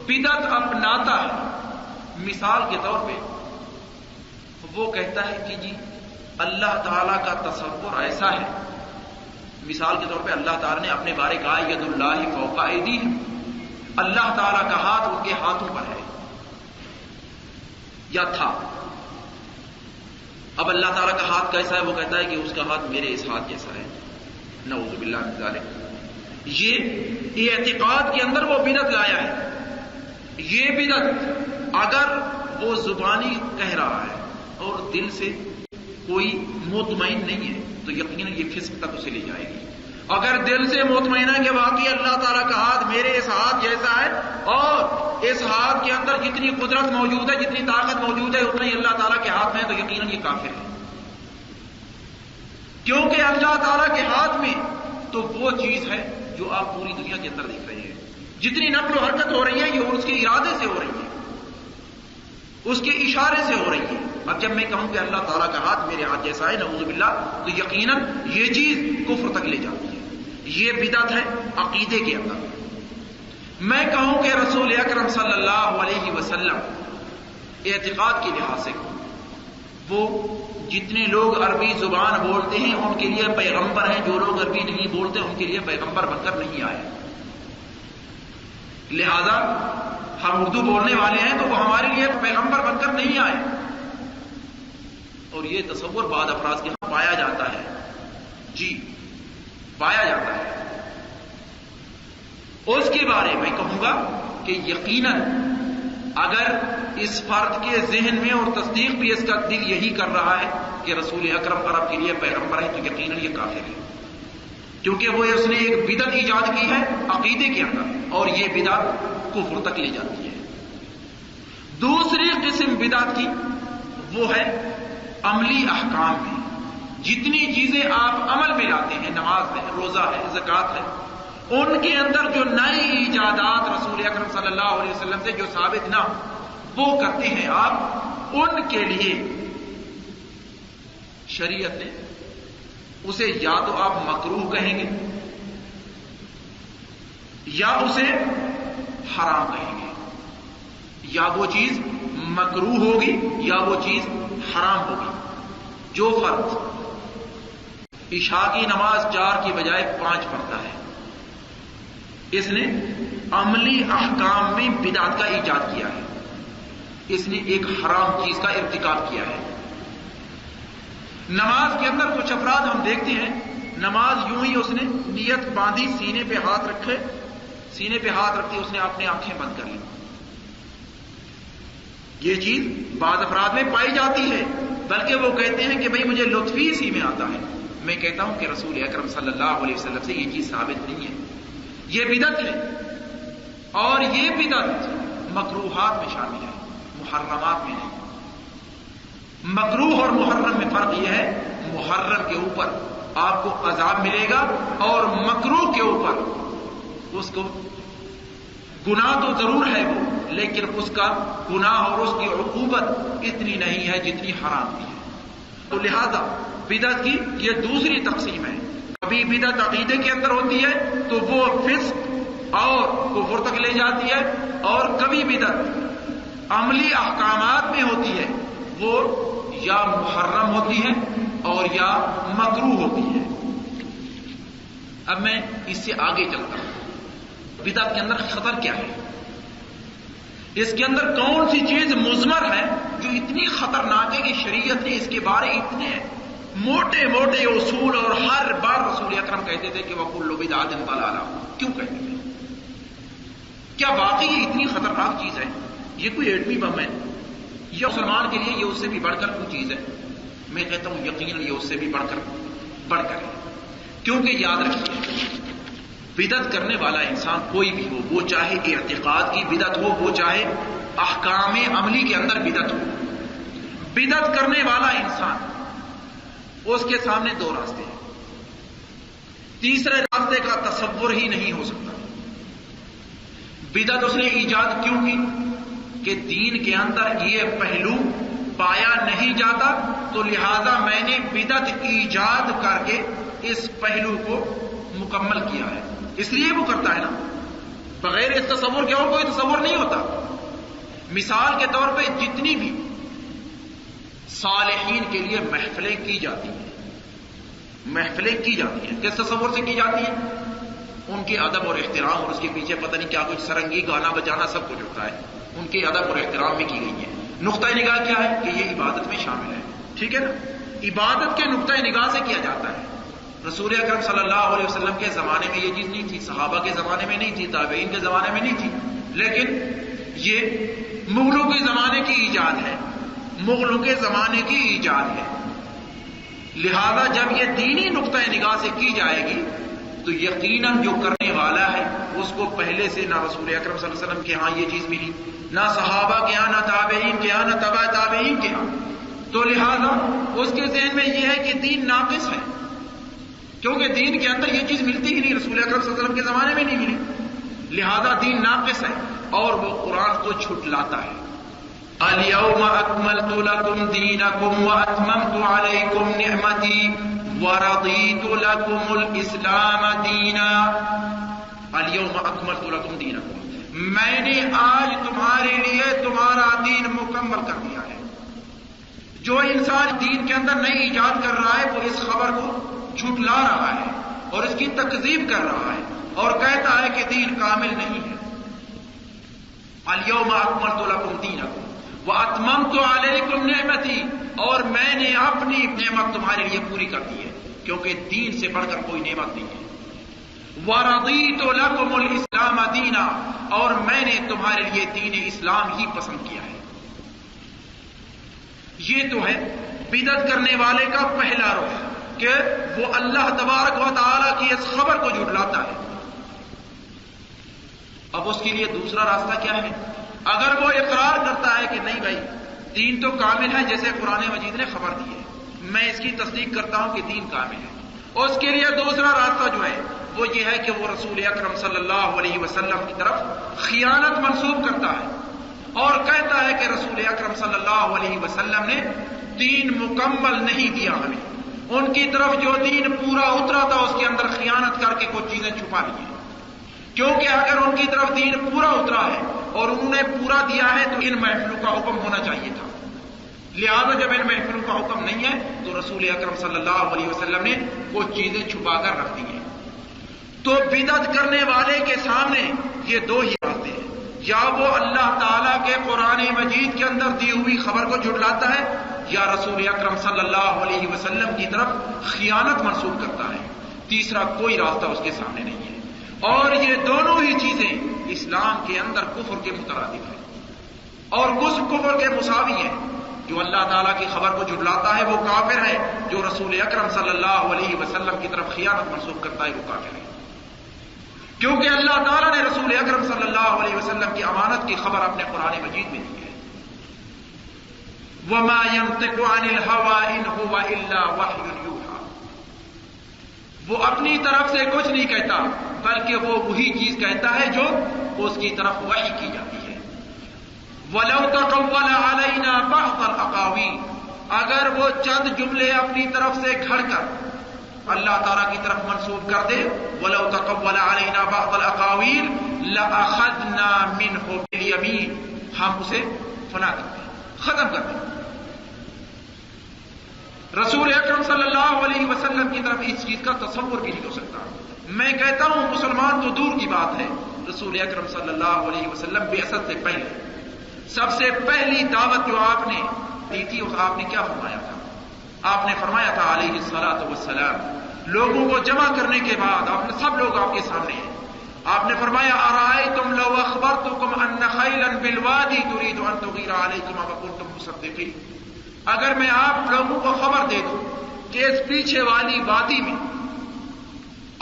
بدعت اپناتا ہے مثال کے طور پہ وہ کہتا ہے کہ جی اللہ تعالیٰ کا تصور ایسا ہے، مثال کے طور پہ اللہ تعالیٰ نے اپنے بارے کہا ید اللہ فوق ایدیہم، اللہ تعالیٰ کا ہاتھ ان کے ہاتھوں پر ہے یا تھا. اب اللہ تعالیٰ کا ہاتھ کیسا ہے؟ وہ کہتا ہے کہ اس کا ہاتھ میرے اس ہاتھ جیسا ہے. نعوذ باللہ من ذالک. یہ اعتقاد کے اندر وہ بدعت لایا ہے. یہ بدعت اگر وہ زبانی کہہ رہا ہے اور دل سے کوئی مطمئن نہیں ہے تو یقیناً یہ فسق تک اسے لے جائے گی. اگر دل سے مطمئن ہے کہ واقعی اللہ تعالیٰ کا ہاتھ میرے اس ہاتھ جیسا ہے اور اس ہاتھ کے اندر جتنی قدرت موجود ہے، جتنی طاقت موجود ہے، اتنا ہی اللہ تعالیٰ کے ہاتھ میں ہے، تو یقیناً یہ کافر ہے. کیونکہ اللہ تعالیٰ کے ہاتھ میں تو وہ چیز ہے جو آپ پوری دنیا کے اندر دیکھ رہے ہیں. جتنی نقل و حرکت ہو رہی ہے یہ اس کے ارادے سے ہو رہی ہے، اس کے اشارے سے ہو رہی ہے. اب جب میں کہوں کہ اللہ تعالیٰ کا ہاتھ میرے ہاتھ جیسا ہے نعوذ باللہ، تو یقیناً یہ چیز کفر تک لے جاتی ہے. یہ بدعت ہے عقیدے کے اندر. میں کہوں کہ رسول اکرم صلی اللہ علیہ وسلم اعتقاد کے لحاظ سے وہ جتنے لوگ عربی زبان بولتے ہیں ان کے لیے پیغمبر ہیں، جو لوگ عربی نہیں بولتے ان کے لیے پیغمبر بن کر نہیں آئے. لہذا ہم اردو بولنے والے ہیں تو وہ ہمارے لیے پیغمبر بن کر نہیں آئے. اور یہ تصور بعض افراد کے ہاں پایا جاتا ہے، جی پایا جاتا ہے. اس کے بارے میں کہوں گا کہ یقیناً اگر اس فرد کے ذہن میں اور تصدیق بھی اس کا دل یہی کر رہا ہے کہ رسول اکرم عرب کے لیے پیغمبر ہے، تو یقیناً یہ کافر ہے. کیونکہ وہ اس نے ایک بدعت ایجاد کی ہے عقیدے کے اندر، اور یہ بدعت کفر تک لے جاتی ہے. دوسری قسم بدعت کی وہ ہے عملی احکام میں. جتنی چیزیں آپ عمل میں لاتے ہیں، نماز ہے، روزہ ہے، زکوٰۃ ہے، ان کے اندر جو نئی ایجادات رسول اکرم صلی اللہ علیہ وسلم سے جو ثابت نہ وہ کرتے ہیں آپ، ان کے لیے شریعت نے اسے یا تو آپ مکروہ کہیں گے یا اسے حرام کہیں گے. یا وہ چیز مکروہ ہوگی یا وہ چیز حرام ہوگی. جو فرد عشاء کی نماز 4 کی بجائے 5 پڑھتا ہے، اس نے عملی احکام میں بدعت کا ایجاد کیا ہے، اس نے ایک حرام چیز کا ارتکاب کیا ہے. نماز کے اندر کچھ افراد ہم دیکھتے ہیں نماز یوں ہی اس نے نیت باندھی، سینے پہ ہاتھ رکھے، سینے پہ ہاتھ رکھتی اس نے اپنی آنکھیں بند کر لی. یہ چیز بعض افراد میں پائی جاتی ہے، بلکہ وہ کہتے ہیں کہ بھئی مجھے لطفی اسی میں آتا ہے. میں کہتا ہوں کہ رسول اکرم صلی اللہ علیہ وسلم سے یہ چیز ثابت نہیں ہے، یہ بدعت ہے. اور یہ بدعت مکروہات میں شامل ہے، محرمات میں نہیں. مکروہ اور محرم میں فرق یہ ہے، محرم کے اوپر آپ کو عذاب ملے گا اور مکروہ کے اوپر اس کو گناہ تو ضرور ہے وہ، لیکن اس کا گناہ اور اس کی عقوبت اتنی نہیں ہے جتنی حرام کی ہے. تو لہذا بدعت کی یہ دوسری تقسیم ہے. کبھی بدعت عقیدے کے اندر ہوتی ہے تو وہ فسق اور کفر تک لے جاتی ہے، اور کبھی بدعت عملی احکامات میں ہوتی ہے، وہ یا محرم ہوتی ہے اور یا مکروہ ہوتی ہے. اب میں اس سے آگے چلتا ہوں. بدعت کے اندر خطر کیا ہے؟ اس کے اندر کون سی چیز مضمر ہے جو اتنی خطرناک ہے کہ شریعت نے اس کے بارے اتنے موٹے موٹے اصول، اور ہر بار رسول اکرم کہتے تھے کہ وَكُلُّ بِدْعَةٍ ضَلَالَةٍ. کیوں کہتے تھے؟ کیا واقعی یہ اتنی خطرناک چیز ہے؟ یہ کوئی ایٹمی بم ہے؟ یہ مسلمان کے لیے یہ اس سے بھی بڑھ کر کوئی چیز ہے؟ میں کہتا ہوں یقیناً یہ اس سے بھی بڑھ کر ہے. کیونکہ یاد رکھیے بدعت کرنے والا انسان کوئی بھی ہو، وہ چاہے اعتقاد کی بدعت ہو، وہ چاہے احکام عملی کے اندر بدعت ہو، بدعت کرنے والا انسان اس کے سامنے 2 راستے ہیں. تیسرے راستے کا تصور ہی نہیں ہو سکتا. بدعت اس نے ایجاد کیوں کی؟ کہ دین کے اندر یہ پہلو پایا نہیں جاتا، تو لہذا میں نے بدعت ایجاد کر کے اس پہلو کو مکمل کیا ہے. اس لیے وہ کرتا ہے نا، بغیر اس تصور کے اور کوئی تصور نہیں ہوتا. مثال کے طور پہ جتنی بھی صالحین کے لیے محفلیں کی جاتی ہیں، کس تصور سے کی جاتی ہیں؟ ان کے ادب اور احترام، اور اس کے پیچھے پتہ نہیں کیا کچھ سرنگی گانا بجانا سب کچھ ہوتا ہے، ان کے ادب اور احترام میں کی گئی ہے۔ نقطۂ نگاہ کیا ہے کہ یہ عبادت میں شامل ہے، ٹھیک ہے نا؟ عبادت کے نقطۂ نگاہ سے کیا جاتا ہے۔ رسول اکرم صلی اللہ علیہ وسلم کے زمانے میں یہ چیز نہیں تھی، صحابہ کے زمانے میں نہیں تھی، تابعین کے زمانے میں نہیں تھی، لیکن یہ مغلوں کے زمانے کی ایجاد ہے، لہذا جب یہ دینی نقطۂ نگاہ سے کی جائے گی تو یقیناً جو کرنے والا ہے اس کو پہلے سے نہ رسول اکرم صلی اللہ علیہ وسلم کے ہاں یہ چیز ملی، نہ صحابہ کے ہاں، نہ تابعین کے ہاں، نہ تبع تابعین کے ہاں، تو لہذا اس کے ذہن میں یہ ہے کہ دین ناقص ہے، کیونکہ دین کے اندر یہ چیز ملتی ہی نہیں، رسول اکرم صلی اللہ علیہ وسلم کے زمانے میں نہیں ملی، لہذا دین ناقص ہے اور وہ قرآن کو جھٹلاتا ہے۔ اليوم اکملت لکم دینکم واتممت علیکم نعمتی ورضیت لکم الاسلام دینا۔ اليوم اکملت لکم دینکم، میں نے آج تمہارے لیے تمہارا دین مکمل کر دیا ہے۔ جو انسان دین کے اندر نئی ایجاد کر رہا ہے وہ اس خبر کو جھٹلا رہا ہے اور اس کی تکذیب کر رہا ہے اور کہتا ہے کہ دین کامل نہیں ہے۔ اليوم اکملت لکم دینکم واتممت علیکم نعمتی، اور میں نے اپنی نعمت تمہارے لیے پوری کر دی ہے، کیونکہ دین سے بڑھ کر کوئی نعمت نہیں ہے۔ ورضیت لکم الاسلام دینا، اور میں نے تمہارے لیے دین اسلام ہی پسند کیا ہے۔ یہ تو ہے بدعت کرنے والے کا پہلا رخ کہ وہ اللہ تبارک و تعالی کی اس خبر کو جھٹلاتا ہے۔ اب اس کے لیے دوسرا راستہ کیا ہے؟ اگر وہ اقرار کرتا ہے کہ نہیں بھائی دین تو کامل ہے جیسے قرآن مجید نے خبر دی ہے، میں اس کی تصدیق کرتا ہوں کہ دین کامل ہے، اس کے لیے دوسرا راستہ جو ہے وہ یہ ہے کہ وہ رسول اکرم صلی اللہ علیہ وسلم کی طرف خیانت منسوب کرتا ہے اور کہتا ہے کہ رسول اکرم صلی اللہ علیہ وسلم نے دین مکمل نہیں دیا ہمیں، ان کی طرف جو دین پورا اترا تھا اس کے اندر خیانت کر کے کچھ چیزیں چھپا لی ہیں، کیونکہ اگر ان کی طرف دین پورا اترا ہے اور انہوں نے پورا دیا ہے تو ان محفلوں کا حکم ہونا چاہیے تھا، لہذا جب ان محفلوں کا حکم نہیں ہے تو رسول اکرم صلی اللہ علیہ وسلم نے وہ چیزیں چھپا کر رکھ دی ہیں۔ تو بدعت کرنے والے کے سامنے یہ دو ہی راستے ہیں، یا وہ اللہ تعالیٰ کے قرآن مجید کے اندر دی ہوئی خبر کو جھٹلاتا ہے یا رسول اکرم صلی اللہ علیہ وسلم کی طرف خیانت منسوب کرتا ہے، تیسرا کوئی راستہ اس کے سامنے نہیں ہے، اور یہ دونوں ہی چیزیں اسلام کے اندر کفر کے مترادف ہیں اور کفر کے مساوی ہیں۔ جو اللہ تعالیٰ کی خبر کو جھٹلاتا ہے وہ کافر ہے، جو رسول اکرم صلی اللہ علیہ وسلم کی طرف خیانت منسوب کرتا ہے وہ کافر ہے، کیونکہ اللہ تعالیٰ نے رسول اکرم صلی اللہ علیہ وسلم کی امانت کی خبر اپنے قرآن مجید میں دی ہے۔ وما ينطق عن الهوى ان هو الا وحي يوحى، وہ اپنی طرف سے کچھ نہیں کہتا بلکہ وہ وہی چیز کہتا ہے جو اس کی طرف وحی کی جاتی ہے۔ وَلَوْ تَقَوَّلَ عَلَيْنَا بَعْضَ الْأَقَاوِيلِ، اگر وہ چند جملے اپنی طرف سے گھڑ کر اللہ تعالیٰ کی طرف منسوب کر دے، وَلَوْ تَقَوَّلَ عَلَيْنَا بَعْضَ الْأَقَاوِيلِ لَأَخَذْنَا مِنْهُ بِالْيَمِينِ، ہم اسے فنا کر دیں، ختم کر دیں۔ رسول اکرم صلی اللہ علیہ وسلم کی طرف اس چیز کا تصور بھی نہیں ہو سکتا۔ میں کہتا ہوں مسلمان تو دور کی بات ہے، رسول اکرم صلی اللہ علیہ وسلم بعثت سے پہلے سب سے پہلی دعوت جو آپ نے دی تھی آپ نے کیا فرمایا تھا؟ آپ نے فرمایا تھا علیہ الصلاۃ والسلام، لوگوں کو جمع کرنے کے بعد آپ نے سب لوگ آپ کے سامنے ہیں، آپ نے فرمایا ارائیتم لو اخبرتکم ان خیلا بالوادی ترید ان تغیر علیکم وکنتم مصدقین، اگر میں آپ لوگوں کو خبر دے دوں کہ اس پیچھے والی وادی میں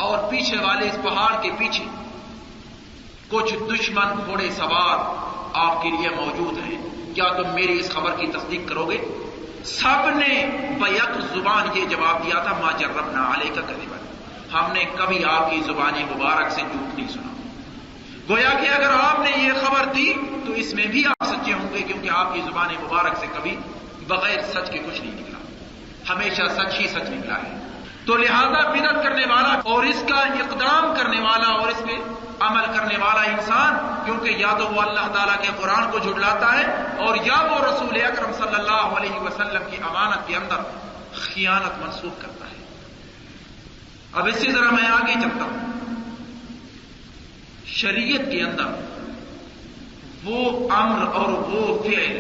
اور پیچھے والے اس پہاڑ کے پیچھے کچھ دشمن گھوڑے سوار آپ کے لیے موجود ہیں، کیا تم میری اس خبر کی تصدیق کرو گے؟ سب نے بیک زبان یہ جواب دیا تھا ما جربنا علیک کذبا، ہم نے کبھی آپ کی زبان مبارک سے جھوٹ نہیں سنا۔ گویا کہ اگر آپ نے یہ خبر دی تو اس میں بھی آپ سچے ہوں گے، کیونکہ آپ کی زبان مبارک سے کبھی بغیر سچ کے کچھ نہیں نکلا، ہمیشہ سچ ہی سچ نکلا ہے۔ تو لہذا بدعت کرنے والا اور اس کا اقدام کرنے والا اور اس پہ عمل کرنے والا انسان، کیونکہ یا تو وہ اللہ تعالیٰ کے قرآن کو جھٹلاتا ہے اور یا وہ رسول اکرم صلی اللہ علیہ وسلم کی امانت کے اندر خیانت منسوخ کرتا ہے۔ اب اس سے ذرا میں آگے چلتا ہوں۔ شریعت کے اندر وہ امر اور وہ فعل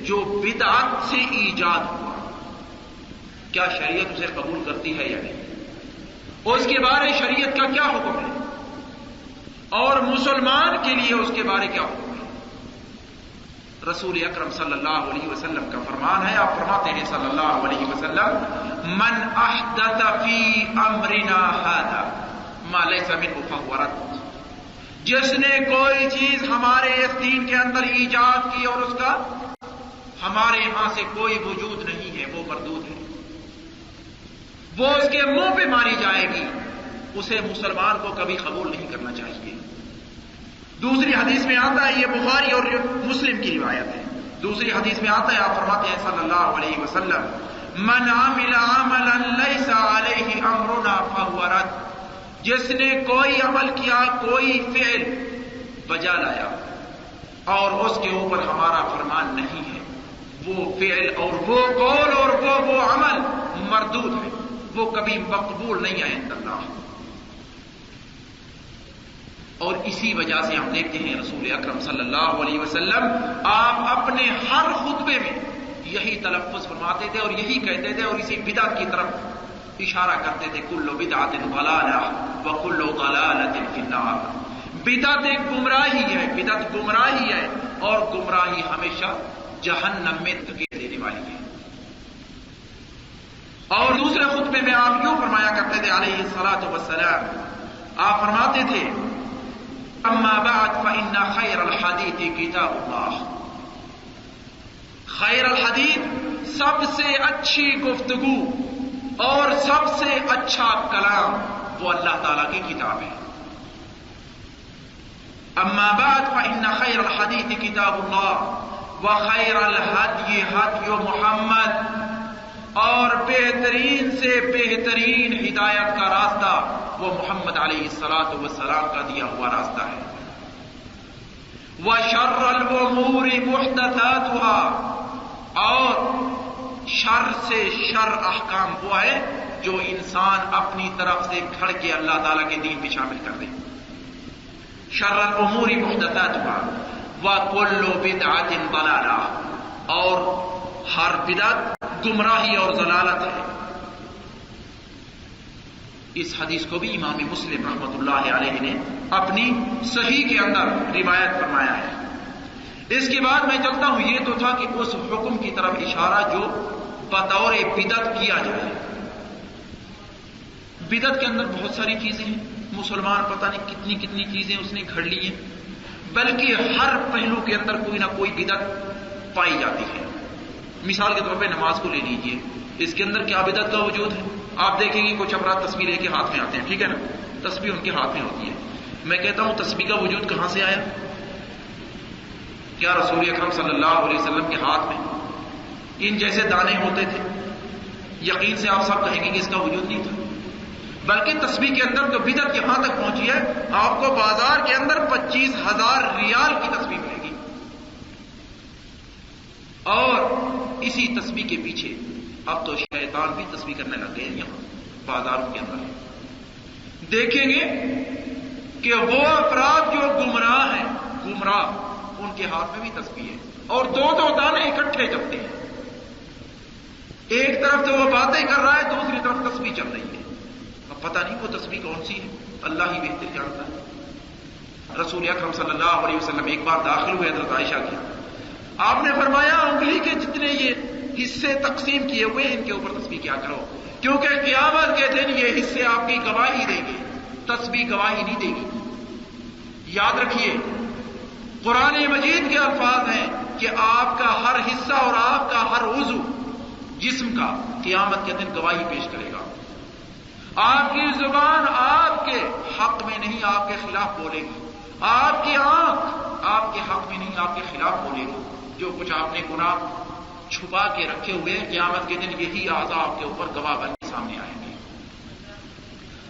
جو بدعت سے ایجاد ہوا، کیا شریعت اسے قبول کرتی ہے یا نہیں؟ اس کے بارے شریعت کا کیا حکم ہے اور مسلمان کے لیے اس کے بارے کیا حکم ہے؟ رسول اکرم صلی اللہ علیہ وسلم کا فرمان ہے، آپ فرماتے ہیں صلی اللہ علیہ وسلم، من احدث فی امرنا ھذا ما لیس منہ فہو رد، جس نے کوئی چیز ہمارے اس دین کے اندر ایجاد کی اور اس کا ہمارے ہاں سے کوئی وجود نہیں ہے، وہ مردود ہے، وہ اس کے منہ پہ ماری جائے گی، اسے مسلمان کو کبھی قبول نہیں کرنا چاہیے۔ دوسری حدیث میں آتا ہے، یہ بخاری اور مسلم کی روایت ہے، دوسری حدیث میں آتا ہے، آپ فرماتے ہیں صلی اللہ علیہ وسلم، من عمل عملا لیس علیہ امرنا فہو رد، جس نے کوئی عمل کیا، کوئی فعل بجا لایا اور اس کے اوپر ہمارا فرمان نہیں ہے، وہ فعل اور وہ قول اور وہ عمل مردود ہے، وہ کبھی مقبول نہیں ہے عند اللہ۔ اور اسی وجہ سے ہم دیکھتے ہیں رسول اکرم صلی اللہ علیہ وسلم آپ اپنے ہر خطبے میں یہی تلفظ فرماتے تھے اور یہی کہتے تھے اور اسی بدعت کی طرف اشارہ کرتے تھے، کل بدعت ضلالہ وکل ضلالۃ فی النار، بدعت ایک گمراہی ہے، بدعت گمراہی ہے اور گمراہی ہمیشہ جہنم میں دھکیل دینے والی ہے۔ اور دوسرے خطبے میں آپ یوں فرمایا کرتے تھے علیہ الصلاۃ والسلام، آپ فرماتے تھے، اما بعد فإن خیر الحدیث کتاب اللہ، خیر الحدیث سب سے اچھی گفتگو اور سب سے اچھا کلام وہ اللہ تعالیٰ کی کتاب ہے۔ اما بعد فإن خیر الحدیث کتاب اللہ وخیر الہدی ہدی محمد، اور بہترین سے بہترین ہدایت کا راستہ وہ محمد علیہ الصلاۃ والسلام کا دیا ہوا راستہ ہے۔ وشر الامور محدثاتها، اور شر سے شر احکام وہ ہے جو انسان اپنی طرف سے گھڑ کے اللہ تعالیٰ کے دین میں شامل کر دے۔ شر الامور محدثاتها وکل بدعۃ ضلالہ، اور ہر بدعت گمراہی اور ضلالت ہے۔ اس حدیث کو بھی امام مسلم رحمۃ اللہ علیہ نے اپنی صحیح کے اندر روایت فرمایا ہے۔ اس کے بعد میں چلتا ہوں، یہ تو تھا کہ اس حکم کی طرف اشارہ جو بطور بدعت کیا جائے۔ بدعت کے اندر بہت ساری چیزیں ہیں، مسلمان پتہ نہیں کتنی کتنی چیزیں اس نے گھڑ لی ہیں، بلکہ ہر پہلو کے اندر کوئی نہ کوئی بدعت پائی جاتی ہے۔ مثال کے طور پہ نماز کو لے لیجئے، اس کے اندر کیا بدعت کا وجود ہے؟ آپ دیکھیں گے کچھ افراد تسبیح لے کے ہاتھ میں آتے ہیں، ٹھیک ہے نا، تسبیح ان کے ہاتھ میں ہوتی ہے۔ میں کہتا ہوں تسبیح کا وجود کہاں سے آیا؟ کیا رسول اکرم صلی اللہ علیہ وسلم کے ہاتھ میں ان جیسے دانے ہوتے تھے؟ یقین سے آپ سب کہیں گے کہ اس کا وجود نہیں تھا، بلکہ تسبیح کے اندر تو بدعت یہاں تک پہنچی ہے، آپ کو بازار کے اندر 25,000 ریال کی تسبیح ملے گی، اور اسی تسبیح کے پیچھے اب تو شیطان بھی تسبیح کرنے لگ گئے ہیں۔ یہاں بازاروں کے اندر دیکھیں گے کہ وہ افراد جو گمراہ ہیں، گمراہ، ان کے ہاتھ میں بھی تسبیح ہے اور دو دانے اکٹھے جپتے ہیں، ایک طرف تو وہ باتیں کر رہا ہے، دوسری طرف تسبیح چل رہی ہے۔ اب پتہ نہیں وہ تسبیح کون سی ہے، اللہ ہی بہتر جانتا ہے۔ رسول اکرم صلی اللہ علیہ وسلم ایک بار داخل ہوئے حضرت عائشہ کے، آپ نے فرمایا انگلی کے جتنے یہ حصے تقسیم کیے ہوئے ان کے اوپر تسبیح کیا کرو، کیونکہ قیامت کے دن یہ حصے آپ کی گواہی دیں گے، تسبیح گواہی نہیں دے گی۔ یاد رکھیے قرآن مجید کے الفاظ ہیں کہ آپ کا ہر حصہ اور آپ کا ہر عضو جسم کا قیامت کے دن گواہی پیش کرے گا۔ آپ کی زبان آپ کے حق میں نہیں آپ کے خلاف بولے گی، آپ کی آنکھ آپ کے حق میں نہیں آپ کے خلاف بولے گی۔ جو کچھ آپ نے گناہ چھپا کے رکھے ہوئے ہیں، قیامت کے دن یہی اعضاء آپ کے اوپر گواہ بن کے سامنے آئیں گے۔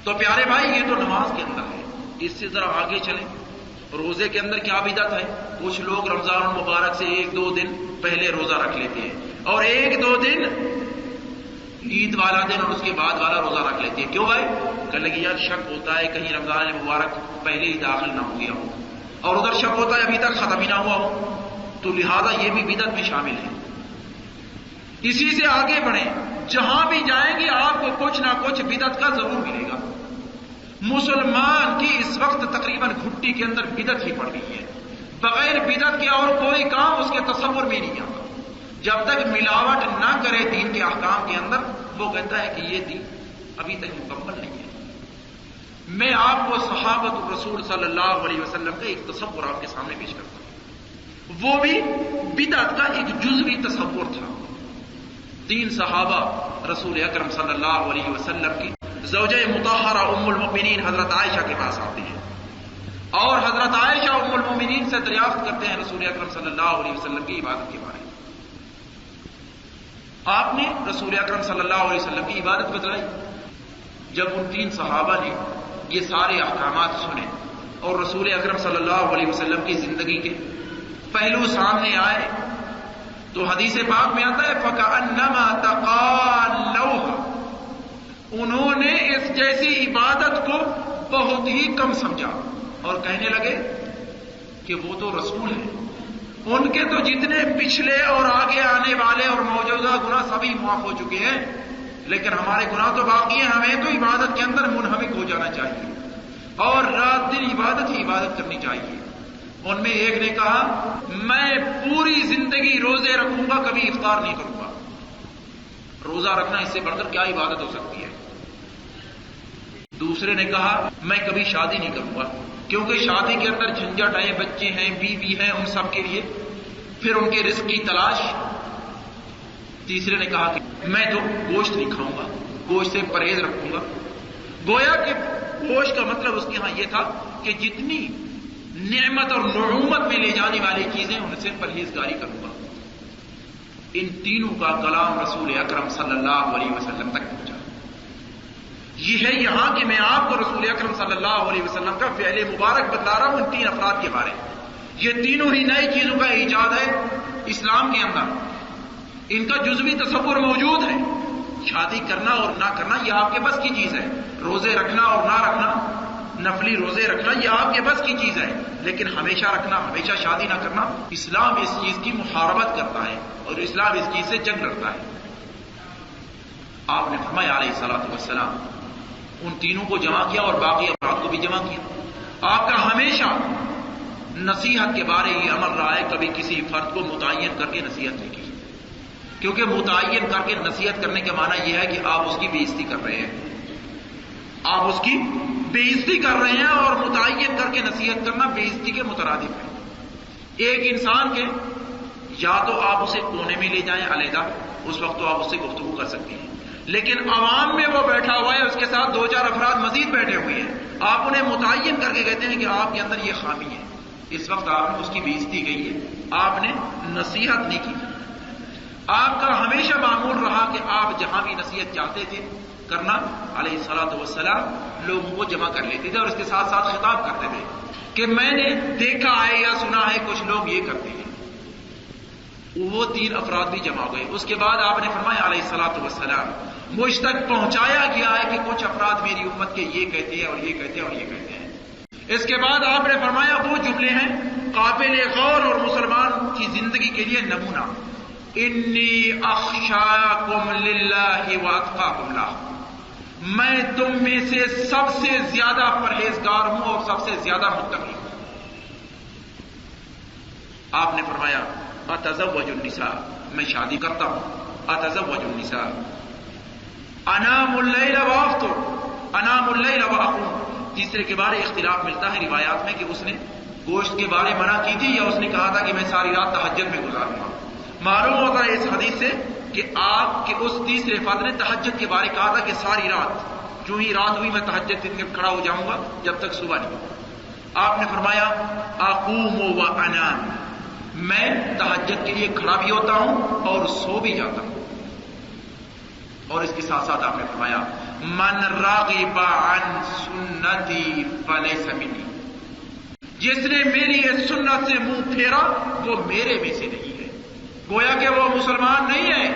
تو پیارے بھائی، یہ تو نماز کے اندر ہے، اس سے ذرا آگے چلیں. روزے کے اندر کیا بدعت ہے؟ کچھ لوگ رمضان المبارک سے 1-2 دن پہلے روزہ رکھ لیتے ہیں اور 1-2 دن عید والا دن اور اس کے بعد والا روزہ رکھ لیتے ہیں. کیوں بھائی؟ کہنے لگے یار شک ہوتا ہے کہیں رمضان مبارک پہلے ہی داخل نہ ہو گیا ہو، اور ادھر شک ہوتا ہے ابھی تک ختم ہی نہ ہوا ہو، تو لہذا یہ بھی بدعت میں شامل ہے. اسی سے آگے بڑھیں، جہاں بھی جائیں گے آپ کو کچھ نہ کچھ بدعت کا ضرور ملے گا. مسلمان کی اس وقت تقریباً گھٹی کے اندر بدعت ہی پڑ گئی ہے. بغیر بدعت کے اور کوئی کام اس کے تصور میں نہیں آتا. جب تک ملاوٹ نہ کرے دین کے احکام کے اندر، وہ کہتا ہے کہ یہ دین ابھی تک مکمل نہیں ہے. میں آپ کو صحابۃ الرسول صلی اللہ علیہ وسلم کا ایک تصور آپ کے سامنے پیش کرتا ہوں. وہ بھی بدعت کا ایک جزوی تصور تھا. 3 صحابہ رسول اکرم صلی اللہ علیہ وسلم کی زوجہ مطہرہ ام المؤمنین حضرت عائشہ کے پاس آتے ہیں اور حضرت عائشہ ام المؤمنین سے دریافت کرتے ہیں رسول اکرم صلی اللہ علیہ وسلم کی عبادت کے بارے میں. آپ نے رسول اکرم صلی اللہ علیہ وسلم کی عبادت بتلائی. جب ان 3 صحابہ نے یہ سارے احکامات سنے اور رسول اکرم صلی اللہ علیہ وسلم کی زندگی کے پہلو سامنے آئے تو حدیث پاک میں آتا ہے فَكَأَنَّمَا تَقَالَّوْهَا، انہوں نے اس جیسی عبادت کو بہت ہی کم سمجھا اور کہنے لگے کہ وہ تو رسول ہیں، ان کے تو جتنے پچھلے اور آگے آنے والے اور موجودہ گناہ سبھی معاف ہو چکے ہیں، لیکن ہمارے گناہ تو باقی ہیں. ہمیں تو عبادت کے اندر منہمک ہو جانا چاہیے اور رات دن عبادت ہی عبادت کرنی چاہیے. ان میں ایک نے کہا میں پوری زندگی روزے رکھوں گا، کبھی افطار نہیں کروں گا. روزہ رکھنا اس سے بڑھ کر کیا عبادت ہو سکتی ہے. دوسرے نے کہا میں کبھی شادی نہیں کروں گا، کیونکہ شادی کے اندر جھنجھٹ ہے، بچے ہیں، بیوی ہیں، ان سب کے لیے پھر ان کے رزق کی تلاش. تیسرے نے کہا کہ میں تو گوشت نہیں کھاؤں گا، گوشت سے پرہیز رکھوں گا. گویا کہ گوشت کا مطلب اس کے ہاں یہ تھا کہ جتنی نعمت اور نعومت میں لے جانے والی چیزیں ان سے پرہیزگاری کروں گا. ان تینوں کا کلام رسول اکرم صلی اللہ علیہ وسلم تک پہنچا. یہ ہے یہاں کہ میں آپ کو رسول اکرم صلی اللہ علیہ وسلم کا فعل مبارک بتا رہا ہوں ان 3 افراد کے بارے میں. یہ تینوں ہی نئی چیزوں کا ایجاد ہے اسلام کے اندر. ان کا جزوی تصور موجود ہے. شادی کرنا اور نہ کرنا یہ آپ کے بس کی چیز ہے. روزے رکھنا اور نہ رکھنا، نفلی روزے رکھنا یہ آپ کے بس کی چیز ہے. لیکن ہمیشہ رکھنا، ہمیشہ شادی نہ کرنا، اسلام اس چیز کی محاربت کرتا ہے اور اسلام اس چیز سے جنگ لڑتا ہے. آپ نے فرمایا علیہ الصلوۃ والسلام ان تینوں کو جمع کیا اور باقی افراد کو بھی جمع کیا. آپ کا ہمیشہ نصیحت کے بارے یہ عمل رہا ہے، کبھی کسی فرد کو متعین کر کے نصیحت نہیں کی، کیونکہ متعین کر کے نصیحت کرنے کا معنی یہ ہے کہ آپ اس کی بے عزتی کر رہے ہیں. آپ اس کی بے عزتی کر رہے ہیں اور متعین کر کے نصیحت کرنا بے عزتی کے مترادف ہے. ایک انسان کے یا تو آپ اسے کونے میں لے جائیں علیحدہ، اس وقت تو آپ اس سے گفتگو کر سکتے ہیں، لیکن عوام میں وہ بیٹھا ہوا ہے، اس کے ساتھ 2-4 افراد مزید بیٹھے ہوئے ہیں، آپ انہیں متعین کر کے کہتے ہیں کہ آپ کے اندر یہ خامی ہے. اس وقت آپ نے اس کی بے عزتی کی ہے، آپ نے نصیحت نہیں کی. آپ کا ہمیشہ معمول رہا کہ آپ جہاں بھی نصیحت چاہتے تھے کرنا علیہ الصلوۃ والسلام لوگوں کو جمع کر لیتے تھے اور اس کے ساتھ ساتھ خطاب کرتے تھے کہ میں نے دیکھا ہے یا سنا ہے کچھ لوگ یہ کرتے ہیں. وہ 3 افراد بھی جمع ہوئے. اس کے بعد آپ نے فرمایا علیہ الصلوۃ والسلام مجھ تک پہنچایا گیا ہے کہ کچھ افراد میری امت کے یہ کہتے ہیں اور یہ کہتے ہیں اور یہ کہتے ہیں. اس کے بعد آپ نے فرمایا وہ جملے ہیں قابل غور اور مسلمان کی زندگی کے لیے نمونہ. انی اخشاکم للہ واتقاکم لہ، میں تم میں سے سب سے زیادہ پرہیزگار ہوں اور سب سے زیادہ متقی ہوں. آپ نے فرمایا اتزوج النساء، میں شادی کرتا ہوں. اتزوج النساء، انام اللیل وافطر، انام اللیل واقوم. تیسرے کے بارے اختلاف ملتا ہے روایات میں کہ اس نے گوشت کے بارے منع کی تھی یا اس نے کہا تھا کہ میں ساری رات تہجد میں گزاروں گا. معلوم ہوتا ہے اس حدیث سے کہ آپ کے اس تیسرے فرد نے تہجد کے بارے کہا تھا کہ ساری رات، جو ہی رات ہوئی میں تہجد کے کھڑا ہو جاؤں گا جب تک صبح نہیں. آپ نے فرمایا اقوم و انام، میں تہجد کے لیے کھڑا بھی ہوتا ہوں اور سو بھی جاتا ہوں. اور اس کے ساتھ ساتھ آپ نے فرمایا من راغب عن سنتی فلیس منی، جس نے میری اس سنت سے منہ پھیرا وہ میرے میں سے نہیں ہے۔ گویا کہ وہ مسلمان نہیں ہے۔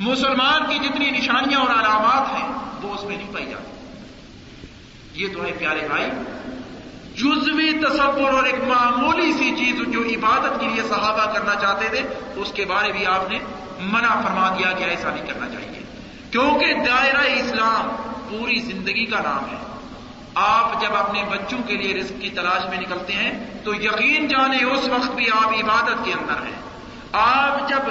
مسلمان کی جتنی نشانیاں اور علامات ہیں وہ اس میں نہیں پائی جاتی۔ یہ تو ہے پیارے بھائی جزوی تصور اور ایک معمولی سی چیز جو عبادت کے لیے صحابہ کرنا چاہتے تھے اس کے بارے بھی آپ نے منع فرما دیا کہ ایسا نہیں کرنا چاہیے، کیونکہ دائرہ اسلام پوری زندگی کا نام ہے۔ آپ جب اپنے بچوں کے لیے رزق کی تلاش میں نکلتے ہیں تو یقین جانے اس وقت بھی آپ عبادت کے اندر ہیں۔ آپ جب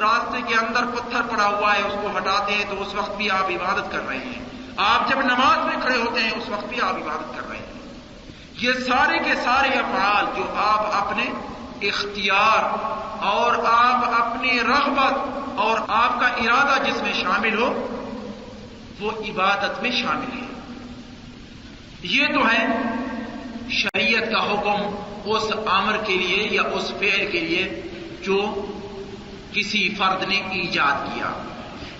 راستے کے اندر پتھر پڑا ہوا ہے اس کو ہٹاتے ہیں تو اس وقت بھی آپ عبادت کر رہے ہیں۔ آپ جب نماز میں کھڑے ہوتے ہیں اس وقت بھی آپ عبادت کر رہے ہیں۔ یہ سارے کے سارے افعال جو آپ اپنے اختیار اور آپ اپنی رغبت اور آپ کا ارادہ جس میں شامل ہو وہ عبادت میں شامل ہے۔ یہ تو ہے شریعت کا حکم اس امر کے لیے یا اس فعل کے لیے جو کسی فرد نے ایجاد کیا۔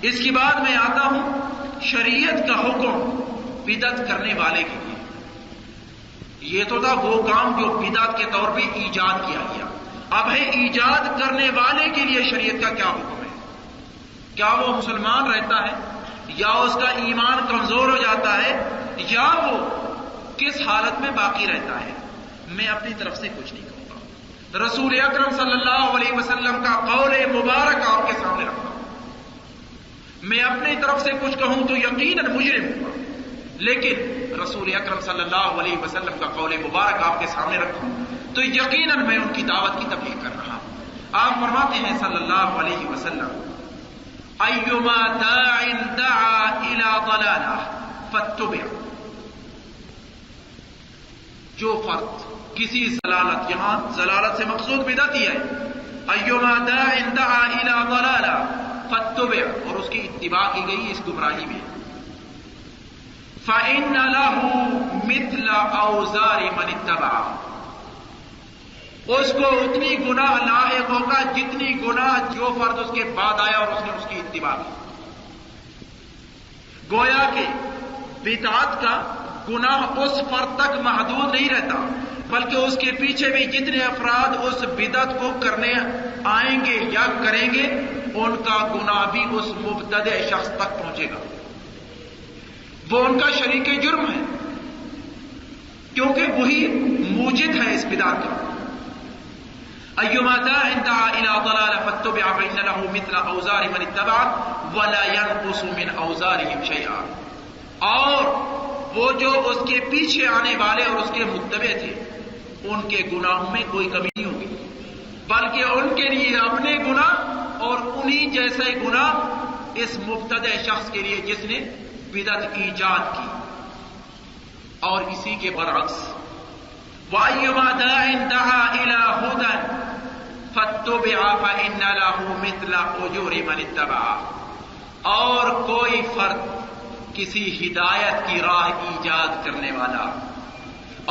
اس کے بعد میں آتا ہوں شریعت کا حکم بدعت کرنے والے کے لیے۔ یہ تو تھا وہ کام جو بدعت کے طور پہ ایجاد کیا گیا، اب ہے ایجاد کرنے والے کے لیے شریعت کا کیا حکم ہے۔ کیا وہ مسلمان رہتا ہے یا اس کا ایمان کمزور ہو جاتا ہے یا وہ کس حالت میں باقی رہتا ہے؟ میں اپنی طرف سے کچھ نہیں کہوں گا، رسول اکرم صلی اللہ علیہ وسلم کا قول مبارک آپ کے سامنے رکھتا ہوں۔ میں اپنی طرف سے کچھ کہوں تو یقیناً مجرم ہوں گا، لیکن رسول اکرم صلی اللہ علیہ وسلم کا قول مبارک آپ کے سامنے رکھوں تو یقیناً میں ان کی دعوت کی تبلیغ کر رہا ہوں۔ آپ فرماتے ہیں صلی اللہ علیہ وسلم ایما داع دعا الى ضلالہ فاتبع، جو فرد کسی ضلالت، یہاں ضلالت سے مقصود بدعت ہی ہے، ایما داع دعا الى ضلالہ فاتبع، اور اس کی اتباع کی گئی اس گمراہی میں، فإن له مثل اوزار من اتبع، اس کو اتنی گناہ لاحق ہوگا جتنی گناہ جو فرد اس کے بعد آیا اور اس نے اس کی اتباع کی۔ گویا کہ بدعت کا گناہ اس فرد تک محدود نہیں رہتا بلکہ اس کے پیچھے بھی جتنے افراد اس بدعت کو کرنے آئیں گے یا کریں گے ان کا گناہ بھی اس مبتدع شخص تک پہنچے گا، وہ ان کا شریک جرم ہے، کیونکہ وہی موجد ہے اس بدعت کا۔ ایما داع دعا الى ضلالہ فاتبع فإن له مثل اوزار من اتبع ولا ينقص من اوزارهم شيئا، اور وہ جو اس کے پیچھے آنے والے اور اس کے متبع تھے ان کے گناہوں میں کوئی کمی نہیں ہوگی بلکہ ان کے لیے اپنے گناہ اور انہی جیسے گناہ اس مبتدع شخص کے لیے جس نے بدعت ایجاد کی۔ اور اسی کے برعکس وَأَيُّمَا دَاعٍ دَعَا إِلَىٰ هُدًى فَاتَّبِعَ فَإِنَّ لَهُ مِثْلَ أُجُورِ مَنِ اتَّبَعَ، اور کوئی فرد کسی ہدایت کی راہ ایجاد کرنے والا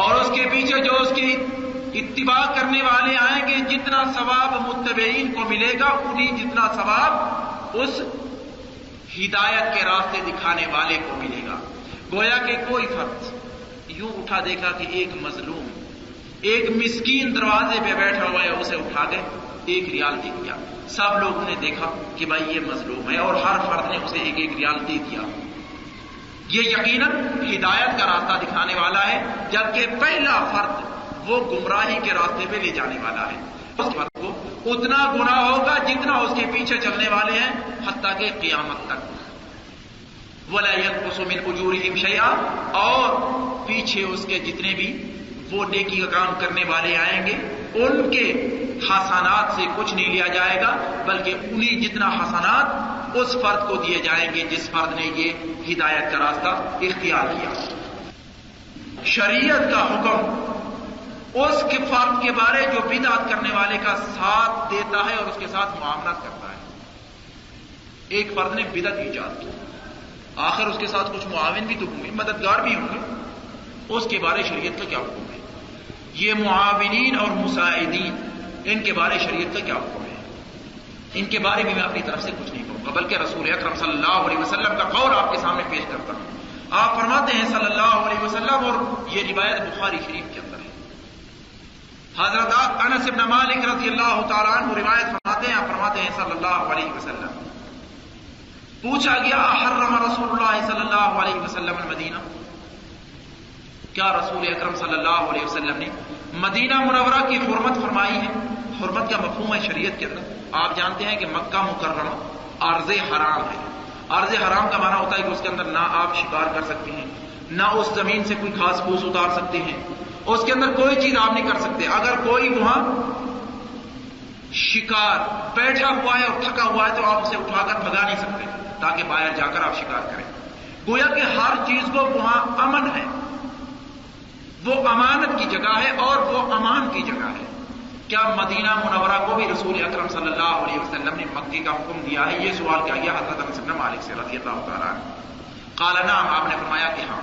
اور اس کے پیچھے جو اس کی اتباع کرنے والے آئیں گے جتنا ثواب متبعین کو ملے گا انہی جتنا ثواب اس ہدایت کے راستے دکھانے والے کو ملے گا۔ گویا کہ کوئی فرد یوں اٹھا دیکھا کہ ایک مظلوم، ایک مسکین دروازے پہ بیٹھا ہوا ہے، اسے اٹھا کے 1 ریال دے دیا، سب لوگوں نے دیکھا کہ بھائی یہ مظلوم ہے اور ہر فرد نے اسے 1 ریال دے دیا، یہ یقیناً ہدایت کا راستہ دکھانے والا ہے، جبکہ پہلا فرد وہ گمراہی کے راستے پہ لے جانے والا ہے۔ اس فرد کو اتنا گناہ ہوگا جتنا اس کے پیچھے چلنے والے ہیں حتیٰ کہ قیامت تک۔ وَلَا يَنقُصُ مِنْ أُجُورِهِمْ شَيْئًا، اور پیچھے اس کے جتنے بھی وہ نیکی کا کام کرنے والے آئیں گے ان کے حسنات سے کچھ نہیں لیا جائے گا بلکہ انہی جتنا حسنات اس فرد کو دیے جائیں گے جس فرد نے یہ ہدایت کا راستہ اختیار کیا۔ شریعت کا حکم اس کے فرد کے بارے جو بدعت کرنے والے کا ساتھ دیتا ہے اور اس کے ساتھ معاملات کرتا ہے۔ ایک فرد نے بدعت ایجاد کی، آخر اس کے ساتھ کچھ معاون بھی تو ہوں گے، مددگار بھی ہوں گے، اس کے بارے شریعت کا کیا حکم ہے؟ یہ معاونین اور مساعدین ان کے بارے شریعت کا کیا حکم ہے؟ ان کے بارے میں اپنی طرف سے کچھ نہیں کہوں گا۔ گا بلکہ رسول اکرم صلی اللہ علیہ وسلم کا قول آپ کے سامنے پیش کرتا ہوں. آپ فرماتے ہیں صلی اللہ علیہ وسلم، اور یہ روایت بخاری شریف کے اندر ہے، حضرت انس بن مالک رضی اللہ تعالیٰ عنہ روایت فرماتے ہیں، آپ فرماتے ہیں صلی اللہ علیہ وسلم، پوچھا گیا حرم رسول اللہ صلی اللہ علیہ وسلم المدینہ، کیا رسول اکرم صلی اللہ علیہ وسلم نے مدینہ منورہ کی حرمت فرمائی ہے؟ حرمت کا مفہوم ہے شریعت کے اندر. آپ جانتے ہیں کہ مکہ مکرمہ ارض حرام ہے. ارض حرام کا معنی ہوتا ہے کہ اس کے اندر نہ آپ شکار کر سکتے ہیں، نہ اس زمین سے کوئی گھاس پھوس اتار سکتے ہیں، اس کے اندر کوئی چیز آپ نہیں کر سکتے. اگر کوئی وہاں شکار بیٹھا ہوا ہے اور تھکا ہوا ہے تو آپ اسے اٹھا کر بھگا نہیں سکتے تاکہ باہر جا کر آپ شکار کریں. گویا کہ ہر چیز کو وہاں امن ہے، وہ امانت کی جگہ ہے اور وہ امان کی جگہ ہے. کیا مدینہ منورہ کو بھی رسول اکرم صلی اللہ علیہ وسلم نے مکے کا حکم دیا ہے؟ یہ سوال کیا گیا حضرت انس بن مالک سے رضی اللہ تعالیٰ عنہ. قال نعم، آپ نے فرمایا کہ ہاں،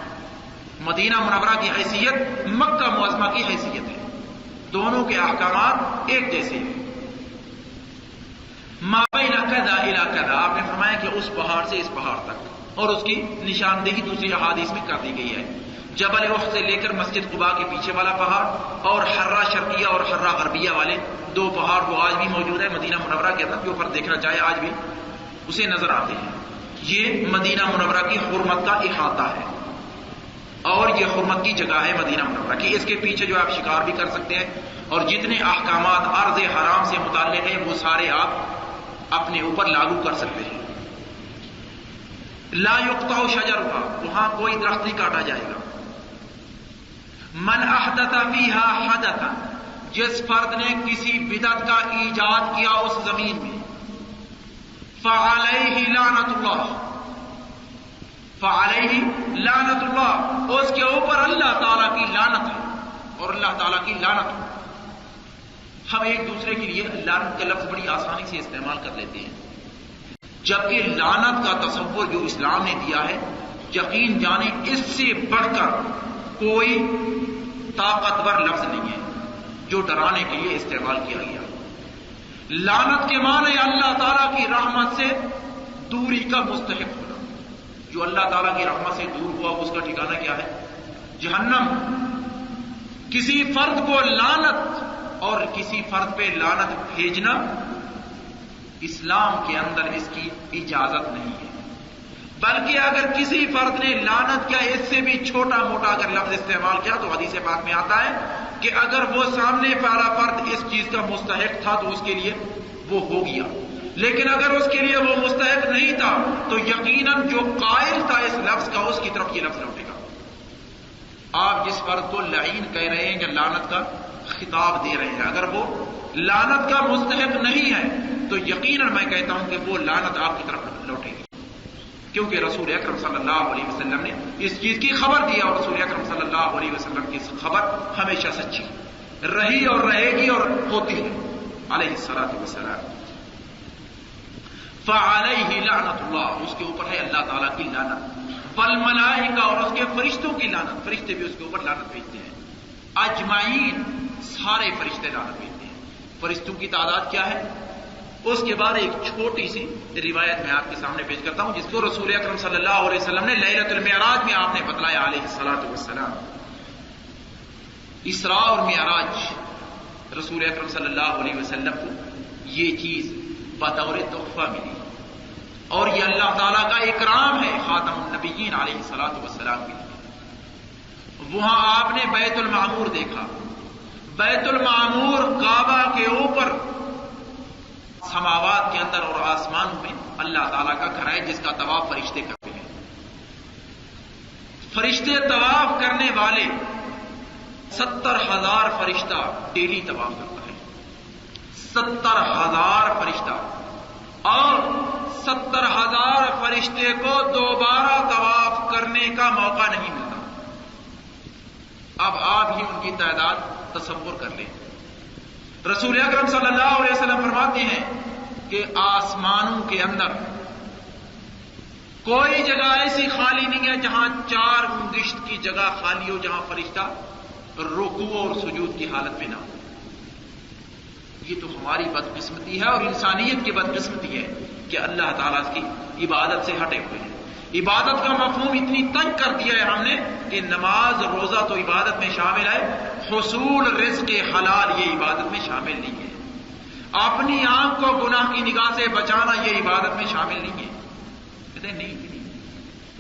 مدینہ منورہ کی حیثیت مکہ معظمہ کی حیثیت ہے، دونوں کے احکامات ایک جیسے ہیں. ما بین کذا الی کذا، آپ نے فرمایا کہ اس پہاڑ سے اس پہاڑ تک، اور اس کی نشاندہی دوسری احادیث میں کر دی گئی ہے. جبل احد سے لے کر مسجد قباء کے پیچھے والا پہاڑ اور حرہ شرقیہ اور حرہ غربیہ والے دو پہاڑ وہ آج بھی موجود ہے مدینہ منورہ کے اندر. جو اوپر دیکھنا چاہے آج بھی اسے نظر آتے ہیں. یہ مدینہ منورہ کی حرمت کا احاطہ ہے اور یہ حرمت کی جگہ ہے مدینہ منورہ کی. اس کے پیچھے جو آپ شکار بھی کر سکتے ہیں اور جتنے احکامات ارض حرام سے متعلق ہیں وہ سارے آپ اپنے اوپر لاگو کر سکتے ہیں. لا یقطع شجرها، وہاں کوئی درخت نہیں کاٹا جائے گا. من احدث فیہا حدثا، جس فرد نے کسی بدعت کا ایجاد کیا اس زمین میں، فعلیہ لعنت اللہ، فعلیہ لعنت اللہ، اس کے اوپر اللہ تعالیٰ کی لعنت ہے اور اللہ تعالیٰ کی لعنت ہے. ہم ایک دوسرے کے لیے لعنت کا لفظ بڑی آسانی سے استعمال کر لیتے ہیں، جبکہ لعنت کا تصور جو اسلام نے دیا ہے، یقین جانے اس سے بڑھ کر کوئی طاقتور لفظ نہیں ہے جو ڈرانے کے لیے استعمال کیا گیا. لعنت کے معنی اللہ تعالیٰ کی رحمت سے دوری کا مستحق ہونا. جو اللہ تعالیٰ کی رحمت سے دور ہوا اس کا ٹھکانہ کیا ہے؟ جہنم. کسی فرد کو لعنت اور کسی فرد پہ لعنت بھیجنا اسلام کے اندر اس کی اجازت نہیں ہے، بلکہ اگر کسی فرد نے لعنت کیا اس سے بھی چھوٹا موٹا اگر لفظ استعمال کیا تو حدیث پاک میں آتا ہے کہ اگر وہ سامنے والا فرد اس چیز کا مستحق تھا تو اس کے لیے وہ ہو گیا، لیکن اگر اس کے لیے وہ مستحق نہیں تھا تو یقیناً جو قائل تھا اس لفظ کا اس کی طرف یہ لفظ لوٹے گا. آپ جس فرد کو لعین کہہ رہے ہیں یا لعنت کا خطاب دے رہے ہیں، اگر وہ لعنت کا مستحق نہیں ہے تو یقیناً میں کہتا ہوں کہ وہ لعنت آپ کی طرف لوٹے گی، کیونکہ رسول اکرم صلی اللہ علیہ وسلم نے اس چیز کی خبر دیا اور رسول اکرم صلی اللہ علیہ وسلم کی خبر ہمیشہ سچی رہی اور رہے گی اور ہوتی ہے علیہ الصلوۃ والسلام. فعلیہ لعنت اللہ، اس کے اوپر ہے اللہ تعالیٰ کی لعنت، والملائکہ، اور اس کے فرشتوں کی لعنت، فرشتے بھی اس کے اوپر لعنت بھیجتے ہیں. اجمعین، سارے فرشتے لعنت بھیجتے ہیں. فرشتوں کی تعداد کیا ہے؟ اس کے بعد ایک چھوٹی سی روایت میں آپ کے سامنے پیش کرتا ہوں جس کو رسول اکرم صلی اللہ علیہ وسلم نے لیلۃ المعراج میں آپ نے بتلایا علیہ الصلوۃ والسلام. اسراء اور معراج رسول اکرم صلی اللہ علیہ وسلم کو یہ چیز بطور تحفہ ملی اور یہ اللہ تعالیٰ کا اکرام ہے خاتم النبیین علیہ الصلوۃ والسلام کے لیے. وہاں آپ نے بیت المعمور دیکھا. بیت المعمور کعبہ کے اوپر سماوات کے اندر اور آسمانوں میں اللہ تعالیٰ کا گھر ہے جس کا طواف فرشتے کرتے ہیں. فرشتے طواف کرنے والے 70,000 فرشتہ ڈیلی طواف کرتا ہے. 70,000 فرشتہ، اور 70,000 فرشتے کو دوبارہ طواف کرنے کا موقع نہیں ملتا. اب آپ ہی ان کی تعداد تصور کر لیں. رسول اکرم صلی اللہ علیہ وسلم فرماتے ہیں کہ آسمانوں کے اندر کوئی جگہ ایسی خالی نہیں ہے جہاں 4 انگشت کی جگہ خالی ہو، جہاں فرشتہ رکوع اور سجود کی حالت میں نہ ہو. یہ تو ہماری بدقسمتی ہے اور انسانیت کی بدقسمتی ہے کہ اللہ تعالیٰ کی عبادت سے ہٹے ہوئے ہیں. عبادت کا مفہوم اتنی تنگ کر دیا ہے ہم نے کہ نماز روزہ تو عبادت میں شامل ہے، حصول رزق حلال یہ عبادت میں شامل نہیں ہے. اپنی آنکھ کو گناہ کی نگاہ سے بچانا یہ عبادت میں شامل نہیں ہے. کہتے ہیں نہیں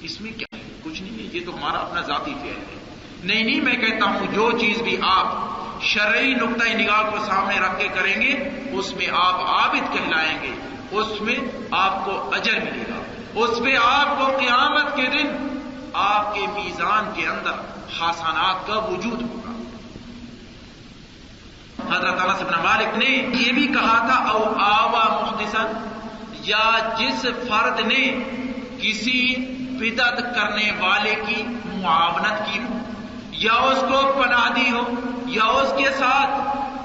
اس میں کیا ہے، کچھ نہیں ہے، یہ تو ہمارا اپنا ذاتی فعل ہے. نہیں میں کہتا ہوں جو چیز بھی آپ شرعی نقطۂ نگاہ کو سامنے رکھ کے کریں گے اس میں آپ عابد کہلائیں گے، اس میں آپ کو اجر ملے گا، اس پہ آپ کو قیامت کے دن آپ کے میزان کے اندر حسنات کا وجود ہوگا. حضرت انس بن مالک نے یہ بھی کہا تھا او آوا محدثا، یا جس فرد نے کسی بدعت کرنے والے کی معاونت کی ہو یا اس کو پناہ دی ہو یا اس کے ساتھ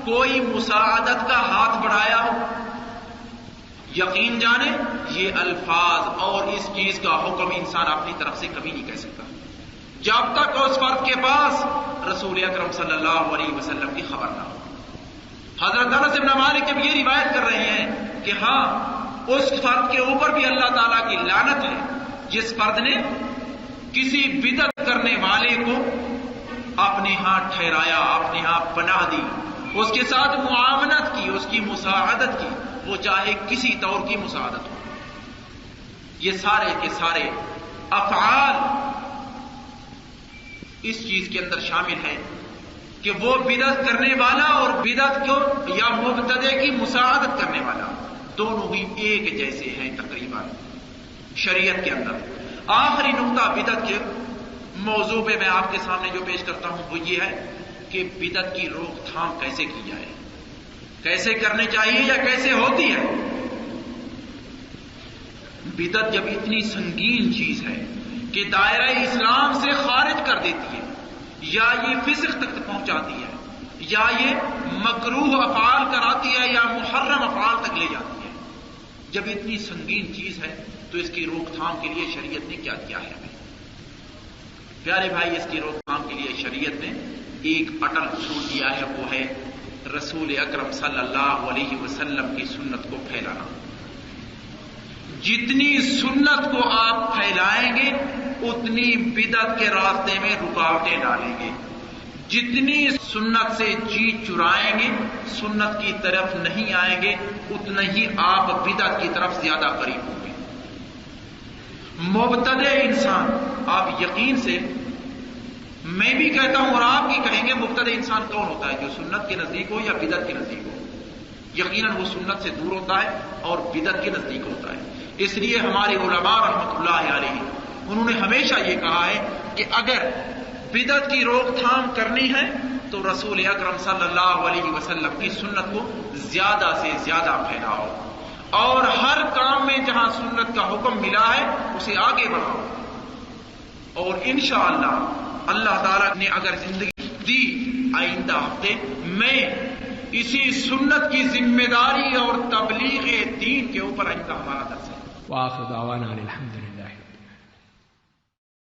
کوئی مساعدت کا ہاتھ بڑھایا ہو، یقین جانے یہ الفاظ اور اس چیز کا حکم انسان اپنی طرف سے کبھی نہیں کہہ سکتا جب تک اس فرد کے پاس رسول اکرم صلی اللہ علیہ وسلم کی خبر نہ ہو. حضرت انس بن مالک جب یہ روایت کر رہے ہیں کہ ہاں اس فرد کے اوپر بھی اللہ تعالیٰ کی لعنت ہے جس فرد نے کسی بدعت کرنے والے کو اپنے ہاں ٹھہرایا، اپنے ہاں پناہ دی، اس کے ساتھ معاونت کی، اس کی مساعدت کی، وہ چاہے کسی طور کی مساعدت ہو. یہ سارے کے سارے افعال اس چیز کے اندر شامل ہیں کہ وہ بدعت کرنے والا اور بدعت کو یا مبتدع کی مساعدت کرنے والا دونوں ہی ایک جیسے ہیں تقریباً شریعت کے اندر. آخری نقطہ بدعت کے موضوع پہ میں آپ کے سامنے جو پیش کرتا ہوں وہ یہ ہے کہ بدعت کی روک تھام کیسے کی جائے، کیسے کرنی چاہیے یا کیسے ہوتی ہے. بدعت جب اتنی سنگین چیز ہے کہ دائرہ اسلام سے خارج کر دیتی ہے یا یہ فسق تک پہنچاتی ہے یا یہ مکروہ افعال کراتی ہے یا محرم افعال تک لے جاتی ہے، جب اتنی سنگین چیز ہے تو اس کی روک تھام کے لیے شریعت نے کیا کیا ہے؟ پیارے بھائی، اس کی روک تھام کے لیے شریعت نے ایک اٹل اصول دیا ہے، وہ ہے رسول اکرم صلی اللہ علیہ وسلم کی سنت کو پھیلانا. جتنی سنت کو آپ پھیلائیں گے اتنی بدعت کے راستے میں رکاوٹیں ڈالیں گے. جتنی سنت سے جی چرائیں گے، سنت کی طرف نہیں آئیں گے، اتنا ہی آپ بدعت کی طرف زیادہ قریب ہوں گے. مبتدع انسان، آپ یقین سے میں بھی کہتا ہوں اور آپ بھی کہیں گے مبتدع انسان کون ہوتا ہے؟ جو سنت کے نزدیک ہو یا بدعت کے نزدیک ہو. یقیناً وہ سنت سے دور ہوتا ہے اور بدعت کے نزدیک ہوتا ہے. اس لیے ہمارے علماء رحمۃ اللہ علیہ انہوں نے ہمیشہ یہ کہا ہے کہ اگر بدعت کی روک تھام کرنی ہے تو رسول اکرم صلی اللہ علیہ وسلم کی سنت کو زیادہ سے زیادہ پھیلاؤ اور ہر کام میں جہاں سنت کا حکم ملا ہے اسے آگے بڑھاؤ. اور انشاءاللہ اللہ تعالیٰ نے اگر زندگی دی آئندہ ہفتے میں اسی سنت کی ذمہ داری اور تبلیغ دین کے اوپر آئندہ ہمارا درس ہے. وآخر دعوانا الحمد للہ.